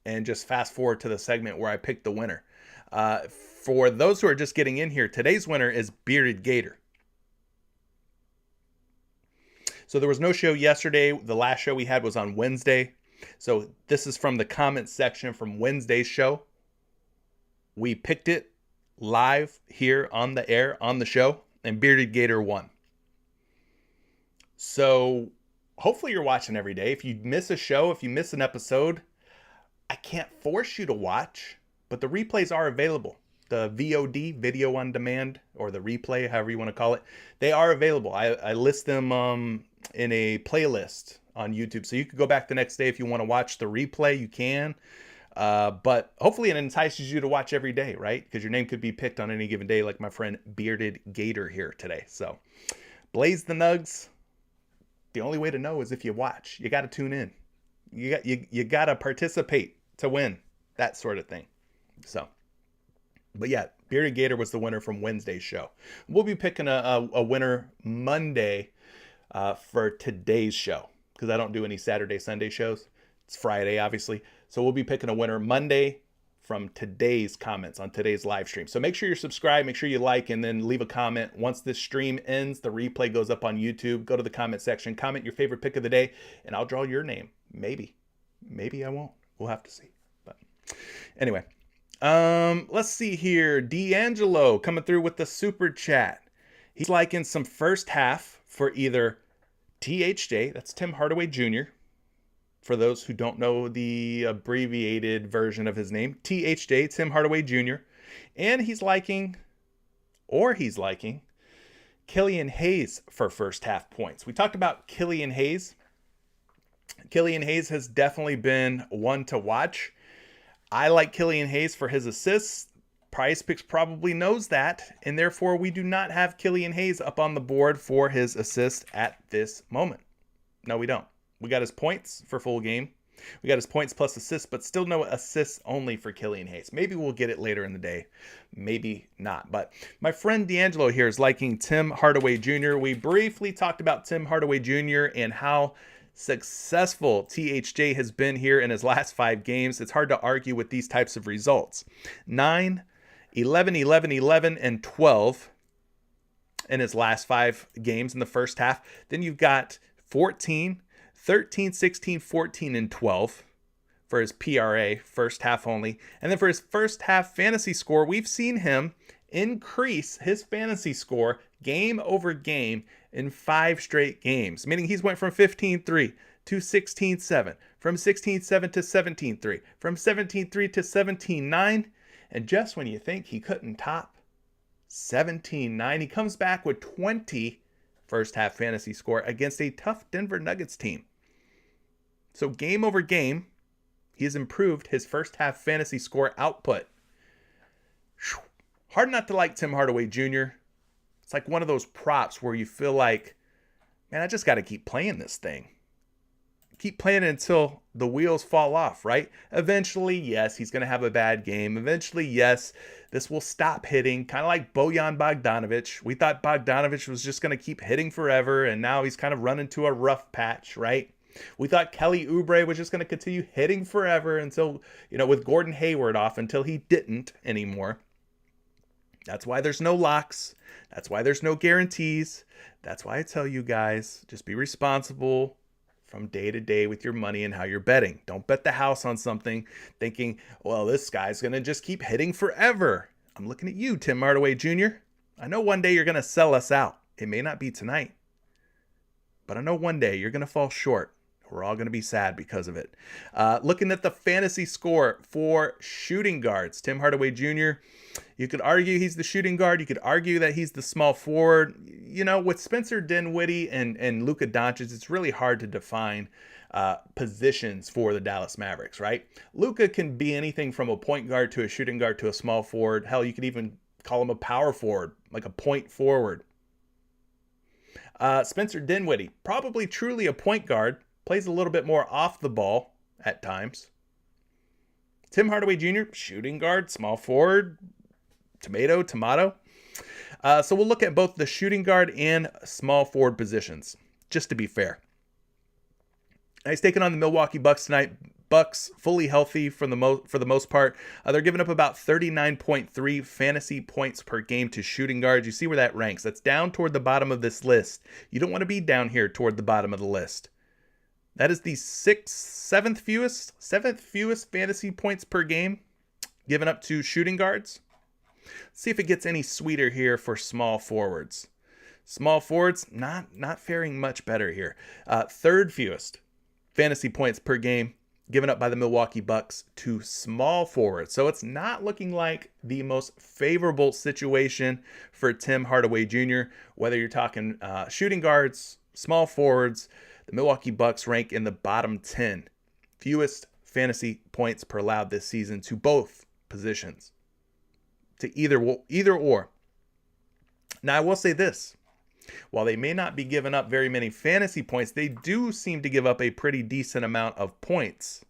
and just fast forward to the segment where I picked the winner. For those who are just getting in here, today's winner is Bearded Gator. So there was no show yesterday. The last show we had was on Wednesday. So this is from the comment section from Wednesday's show. We picked it live here on the air on the show, and Bearded Gator won. So hopefully you're watching every day. If you miss a show, if you miss an episode, I can't force you to watch, but the replays are available. The VOD, video on demand, or the replay, however you want to call it, they are available. I list them in a playlist on YouTube. So you could go back the next day if you want to watch the replay, you can. But hopefully it entices you to watch every day, right? Because your name could be picked on any given day, like my friend Bearded Gator here today. So Blaze the Nugs. The only way to know is if you watch. You got to tune in. You got to participate to win. That sort of thing. So, but yeah, Bearded Gator was the winner from Wednesday's show. We'll be picking a winner Monday for today's show, because I don't do any Saturday, Sunday shows. It's Friday, obviously. So we'll be picking a winner Monday from today's comments on today's live stream. So make sure you're subscribed, make sure you like, and then leave a comment. Once this stream ends, the replay goes up on YouTube. Go to the comment section, comment your favorite pick of the day, and I'll draw your name. Maybe I won't. We'll have to see. But anyway, let's see here. D'Angelo coming through with the super chat. He's liking some first half for either THJ, that's Tim Hardaway Jr., for those who don't know the abbreviated version of his name, THJ, Tim Hardaway Jr., and he's liking Killian Hayes for first half points. We talked about Killian Hayes. Killian Hayes has definitely been one to watch. I like Killian Hayes for his assists. PrizePicks probably knows that, and therefore we do not have Killian Hayes up on the board for his assist at this moment. No, we don't. We got his points for full game. We got his points plus assists, but still no assists only for Killian Hayes. Maybe we'll get it later in the day. Maybe not. But my friend D'Angelo here is liking Tim Hardaway Jr. We briefly talked about Tim Hardaway Jr. and how successful THJ has been here in his last 5 games. It's hard to argue with these types of results. 9, 11, 11, 11, and 12 in his last 5 games in the first half. Then you've got 14, 13, 16, 14, and 12, for his PRA, first half only. And then for his first half fantasy score, we've seen him increase his fantasy score game over game in 5 straight games, meaning he's went from 15-3 to 16-7, from 16-7 to 17-3, from 17-3 to 17-9, and just when you think he couldn't top 17-9, he comes back with 20 first half fantasy score against a tough Denver Nuggets team. So game over game, he has improved his first half fantasy score output. Hard not to like Tim Hardaway Jr. It's like one of those props where you feel like, man, I just got to keep playing this thing. Keep playing it until the wheels fall off, right? Eventually, yes, he's going to have a bad game. Eventually, yes, this will stop hitting, kind of like Bojan Bogdanovic. We thought Bogdanovic was just going to keep hitting forever, and now he's kind of run into a rough patch, right? We thought Kelly Oubre was just going to continue hitting forever until, with Gordon Hayward off, until he didn't anymore. That's why there's no locks. That's why there's no guarantees. That's why I tell you guys, just be responsible from day to day with your money and how you're betting. Don't bet the house on something thinking, well, this guy's going to just keep hitting forever. I'm looking at you, Tim Hardaway Jr. I know one day you're going to sell us out. It may not be tonight, but I know one day you're going to fall short. We're all going to be sad because of it. Looking at the fantasy score for shooting guards, Tim Hardaway Jr., you could argue he's the shooting guard. You could argue that he's the small forward. With Spencer Dinwiddie and Luka Doncic, it's really hard to define positions for the Dallas Mavericks, right? Luka can be anything from a point guard to a shooting guard to a small forward. Hell, you could even call him a power forward, like a point forward. Spencer Dinwiddie, probably truly a point guard, plays a little bit more off the ball at times. Tim Hardaway Jr., shooting guard, small forward, tomato. So we'll look at both the shooting guard and small forward positions, just to be fair. He's taking on the Milwaukee Bucks tonight. Bucks fully healthy for the most part. They're giving up about 39.3 fantasy points per game to shooting guards. You see where that ranks. That's down toward the bottom of this list. You don't want to be down here toward the bottom of the list. That is the seventh fewest fantasy points per game given up to shooting guards. Let's see if it gets any sweeter here for small forwards. Small forwards, not faring much better here. Third fewest fantasy points per game given up by the Milwaukee Bucks to small forwards. So it's not looking like the most favorable situation for Tim Hardaway Jr., whether you're talking shooting guards, small forwards. The Milwaukee Bucks rank in the bottom 10. Fewest fantasy points per allowed this season to both positions. To either or. Now, I will say this. While they may not be giving up very many fantasy points, they do seem to give up a pretty decent amount of points.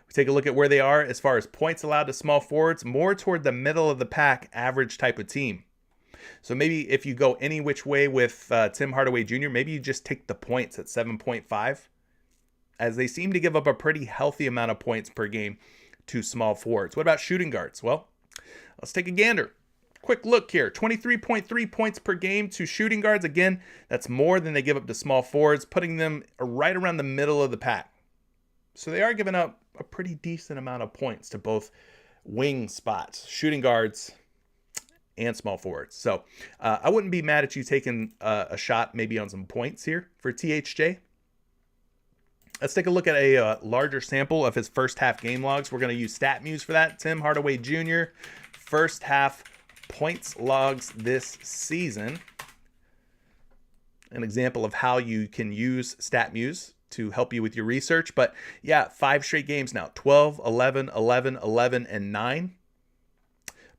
We take a look at where they are as far as points allowed to small forwards, more toward the middle of the pack, average type of team. So maybe if you go any which way with Tim Hardaway Jr., maybe you just take the points at 7.5, as they seem to give up a pretty healthy amount of points per game to small forwards. What about shooting guards? Well, let's take a gander. Quick look here. 23.3 points per game to shooting guards. Again, that's more than they give up to small forwards, putting them right around the middle of the pack. So they are giving up a pretty decent amount of points to both wing spots, shooting guards, and small forwards. So I wouldn't be mad at you taking a shot maybe on some points here for THJ. Let's take a look at a larger sample of his first half game logs. We're going to use StatMuse for that. Tim Hardaway Jr., first half points logs this season. An example of how you can use StatMuse to help you with your research. But yeah, 5 straight games now. 12, 11, 11, 11, and 9.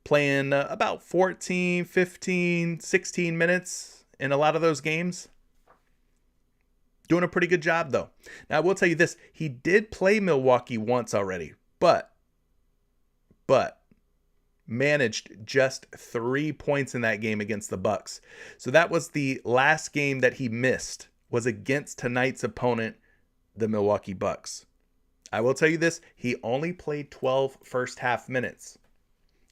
Playing about 14, 15, 16 minutes in a lot of those games. Doing a pretty good job, though. Now, I will tell you this. He did play Milwaukee once already, but managed just 3 points in that game against the Bucks. So that was the last game that he missed, was against tonight's opponent, the Milwaukee Bucks. I will tell you this. He only played 12 first half minutes.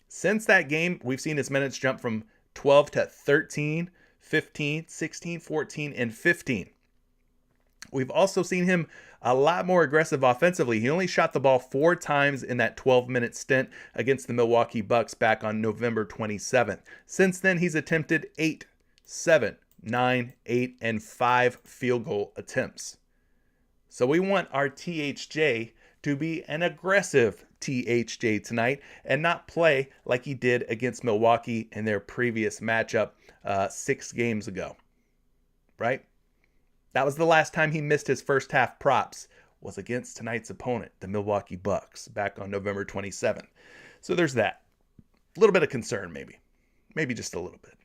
Since that game, we've seen his minutes jump from 12 to 13, 15, 16, 14, and 15. We've also seen him a lot more aggressive offensively. He only shot the ball 4 times in that 12-minute stint against the Milwaukee Bucks back on November 27th. Since then, he's attempted 8, 7, 9, 8, and 5 field goal attempts. So we want our THJ to be an aggressive THJ tonight and not play like he did against Milwaukee in their previous matchup 6 games ago, right? That was the last time he missed his first half props, was against tonight's opponent, the Milwaukee Bucks, back on November 27th. So there's that. A little bit of concern, maybe just a little bit.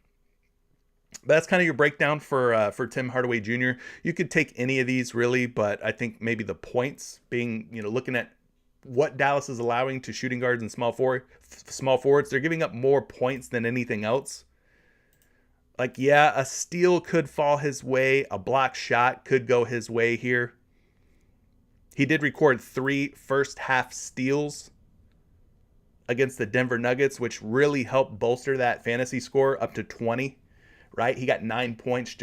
But that's kind of your breakdown for Tim Hardaway Jr. You could take any of these really, but I think maybe the points being, looking at what Dallas is allowing to shooting guards and small forwards, they're giving up more points than anything else. Like, yeah, a steal could fall his way. A block shot could go his way here. He did record 3 first half steals against the Denver Nuggets, which really helped bolster that fantasy score up to 20, right? He got 9 points,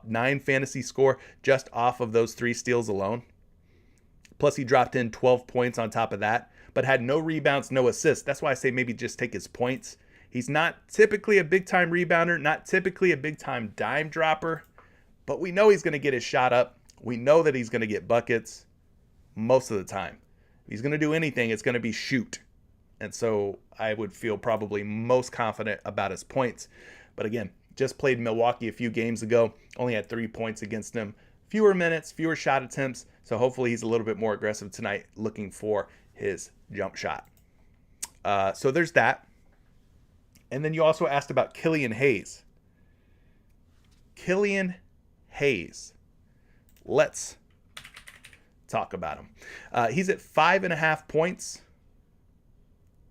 9 fantasy score just off of those 3 steals alone. Plus he dropped in 12 points on top of that, but had no rebounds, no assists. That's why I say maybe just take his points. He's not typically a big-time rebounder, not typically a big-time dime dropper, but we know he's going to get his shot up. We know that he's going to get buckets most of the time. If he's going to do anything, it's going to be shoot. And so I would feel probably most confident about his points. But again, just played Milwaukee a few games ago, only had 3 points against them. Fewer minutes, fewer shot attempts, so hopefully he's a little bit more aggressive tonight looking for his jump shot. So there's that. And then you also asked about Killian Hayes. Killian Hayes. Let's talk about him. He's at 5.5 points.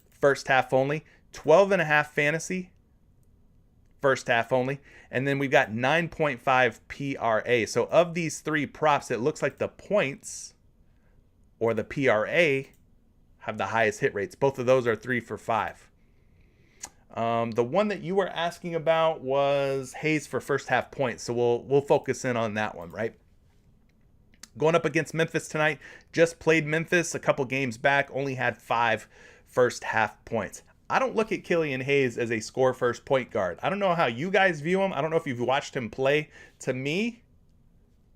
First half only. 12.5 fantasy. First half only. And then we've got 9.5 PRA. So of these 3 props, it looks like the points or the PRA have the highest hit rates. Both of those are 3 for 5. The one that you were asking about was Hayes for first half points. So we'll focus in on that one, right? Going up against Memphis tonight. Just played Memphis a couple games back. Only had 5 first half points. I don't look at Killian Hayes as a score first point guard. I don't know how you guys view him. I don't know if you've watched him play. To me,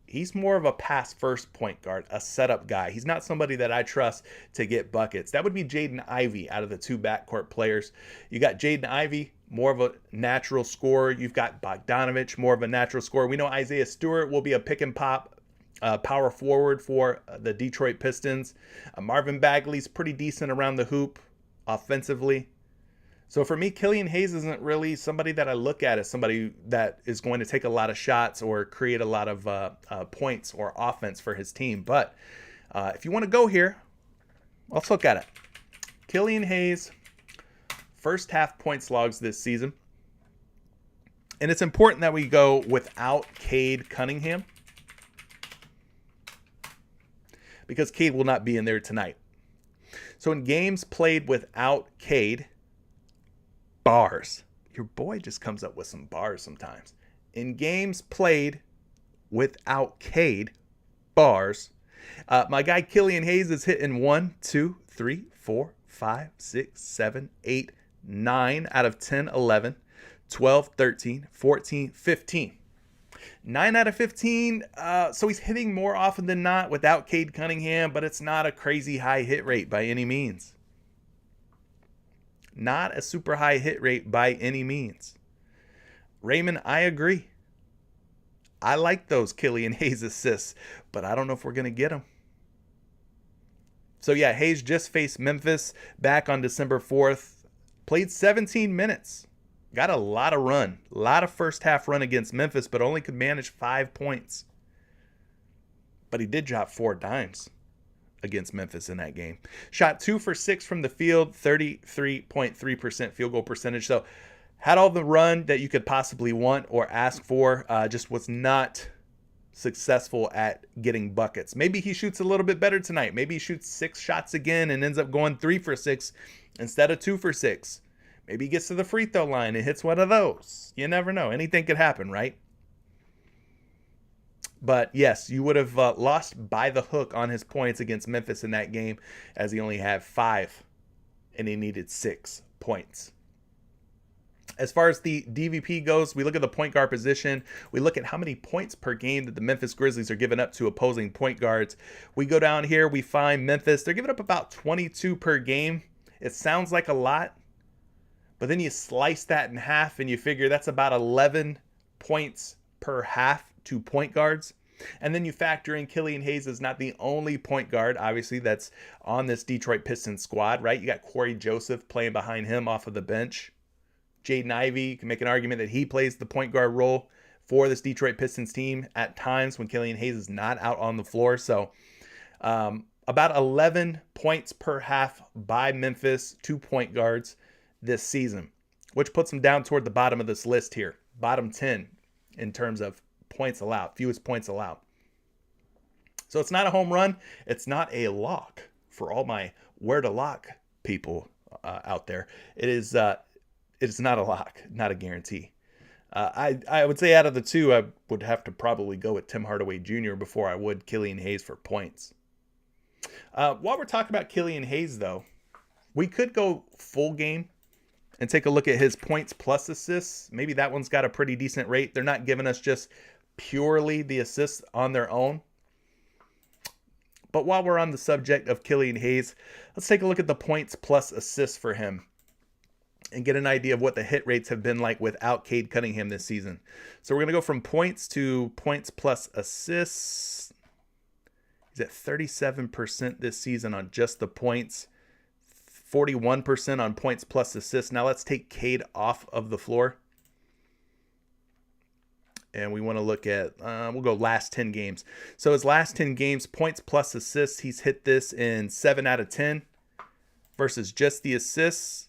he's more of a pass first point guard, a setup guy. He's not somebody that I trust to get buckets. That would be Jaden Ivey out of the 2 backcourt players. You got Jaden Ivey, more of a natural scorer. You've got Bogdanovich, more of a natural scorer. We know Isaiah Stewart will be a pick and pop power forward for the Detroit Pistons. Marvin Bagley's pretty decent around the hoop offensively. So for me, Killian Hayes isn't really somebody that I look at as somebody that is going to take a lot of shots or create a lot of points or offense for his team. But if you want to go here, let's look at it. Killian Hayes, first half points logs this season. And it's important that we go without Cade Cunningham, because Cade will not be in there tonight. So in games played without Cade, bars. Your boy just comes up with some bars sometimes. In games played without Cade, bars. My guy Killian Hayes is hitting 1, 2, 3, 4, 5, 6, 7, 8, 9 out of 10, 11, 12, 13, 14, 15. 9 out of 15. So he's hitting more often than not without Cade Cunningham, but it's not a crazy high hit rate by any means. Not a super high hit rate by any means. Raymond, I agree. I like those Killian Hayes assists, but I don't know if we're going to get them. So yeah, Hayes just faced Memphis back on December 4th. Played 17 minutes. Got a lot of run. A lot of first half run against Memphis, but only could manage 5 points. But he did drop 4 dimes against Memphis in that game. Shot 2 for 6 from the field, 33.3% field goal percentage. So had all the run that you could possibly want or ask for, just was not successful at getting buckets. Maybe he shoots a little bit better tonight. Maybe he shoots 6 shots again and ends up going 3 for 6 instead of 2 for 6. Maybe he gets to the free throw line and hits one of those. You never know. Anything could happen, right? But yes, you would have lost by the hook on his points against Memphis in that game, as he only had 5 and he needed 6 points. As far as the DVP goes, we look at the point guard position. We look at how many points per game that the Memphis Grizzlies are giving up to opposing point guards. We go down here, we find Memphis. They're giving up about 22 per game. It sounds like a lot, but then you slice that in half and you figure that's about 11 points per half to point guards. And then you factor in Killian Hayes is not the only point guard, obviously, that's on this Detroit Pistons squad, right? You got Corey Joseph playing behind him off of the bench. Jaden Ivey, you can make an argument that he plays the point guard role for this Detroit Pistons team at times when Killian Hayes is not out on the floor. So about 11 points per half by Memphis, 2 point guards this season, which puts them down toward the bottom of this list here. Bottom 10 in terms of points allowed, fewest points allowed. So it's not a home run. It's not a lock for all my where to lock people out there. It's not a lock, not a guarantee. I would say out of the two, I would have to probably go with Tim Hardaway Jr. before I would Killian Hayes for points. While we're talking about Killian Hayes, though, we could go full game and take a look at his points plus assists. Maybe that one's got a pretty decent rate. They're not giving us just purely the assists on their own. But while we're on the subject of Killian Hayes, let's take a look at the points plus assists for him and get an idea of what the hit rates have been like without Cade Cunningham this season. So we're going to go from points to points plus assists. He's at 37% this season on just the points, 41% on points plus assists. Now let's take Cade off of the floor. And we want to look at, we'll go last 10 games. So his last 10 games, points plus assists, he's hit this in 7 out of 10 versus just the assists.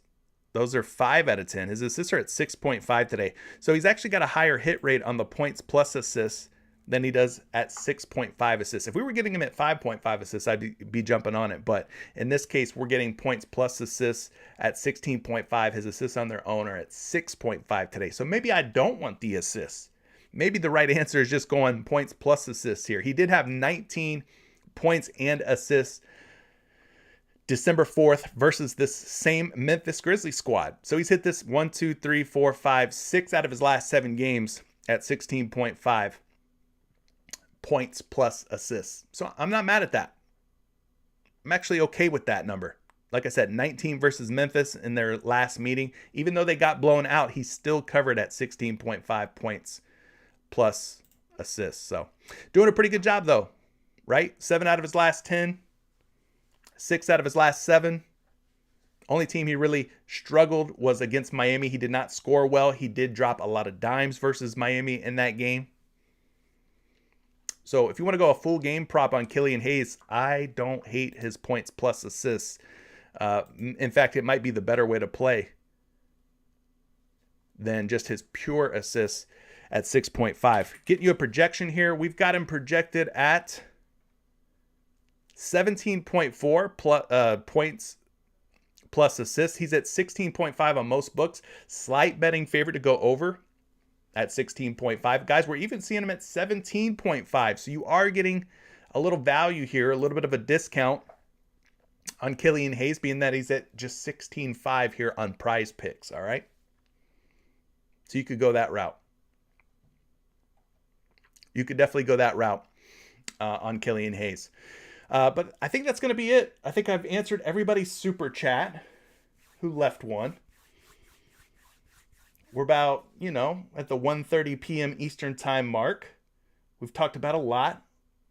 Those are 5 out of 10. His assists are at 6.5 today. So he's actually got a higher hit rate on the points plus assists than he does at 6.5 assists. If we were getting him at 5.5 assists, I'd be jumping on it. But in this case, we're getting points plus assists at 16.5. His assists on their own are at 6.5 today. So maybe I don't want the assists. Maybe the right answer is just going points plus assists here. He did have 19 points and assists December 4th versus this same Memphis Grizzlies squad. So he's hit this 1, 2, 3, 4, 5, 6 out of his last 7 games at 16.5 points plus assists. So I'm not mad at that. I'm actually okay with that number. Like I said, 19 versus Memphis in their last meeting. Even though they got blown out, he still covered at 16.5 points plus assists. So doing a pretty good job though, right? 7 out of his last 10. 6 out of his last 7. Only team he really struggled was against Miami. He did not score well. He did drop a lot of dimes versus Miami in that game. So if you want to go a full game prop on Killian Hayes, I don't hate his points plus assists. In fact, it might be the better way to play than just his pure assists at 6.5. Getting you a projection here. We've got him projected at 17.4 points plus assists. He's at 16.5 on most books. Slight betting favorite to go over at 16.5. Guys, we're even seeing him at 17.5. So you are getting a little value here, a little bit of a discount on Killian Hayes, being that he's at just 16.5 here on PrizePicks. All right. So you could go that route. You could definitely go that route on Killian Hayes. But I think that's going to be it. I think I've answered everybody's super chat who left one. We're about, at the 1:30 p.m. Eastern time mark. We've talked about a lot.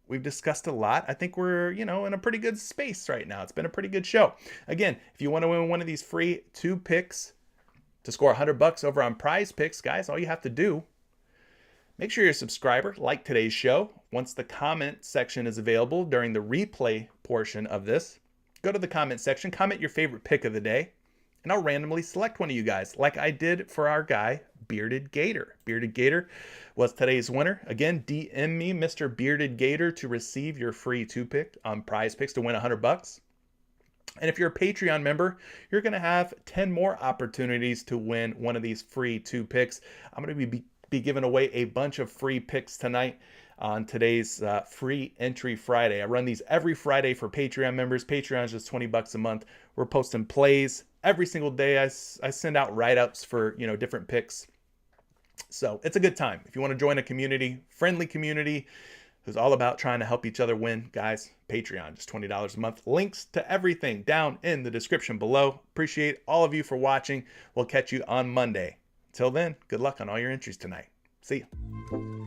We've discussed a lot. I think we're, in a pretty good space right now. It's been a pretty good show. Again, if you want to win one of these free 2 picks to score $100 over on PrizePicks, guys, all you have to do, make sure you're a subscriber, like today's show. Once the comment section is available during the replay portion of this, go to the comment section, comment your favorite pick of the day, and I'll randomly select one of you guys, like I did for our guy, Bearded Gator. Bearded Gator was today's winner. Again, DM me, Mr. Bearded Gator, to receive your free 2-pick on PrizePicks to win $100. And if you're a Patreon member, you're going to have 10 more opportunities to win one of these free 2 picks. I'm going to be be giving away a bunch of free picks tonight on today's free entry Friday. I run these every Friday for Patreon members. Patreon is just $20 a month. We're posting plays every single day. I send out write-ups for, different picks. So it's a good time. If you want to join a community, friendly community, who's all about trying to help each other win, guys, Patreon, just $20 a month. Links to everything down in the description below. Appreciate all of you for watching. We'll catch you on Monday. Till then, good luck on all your entries tonight. See ya.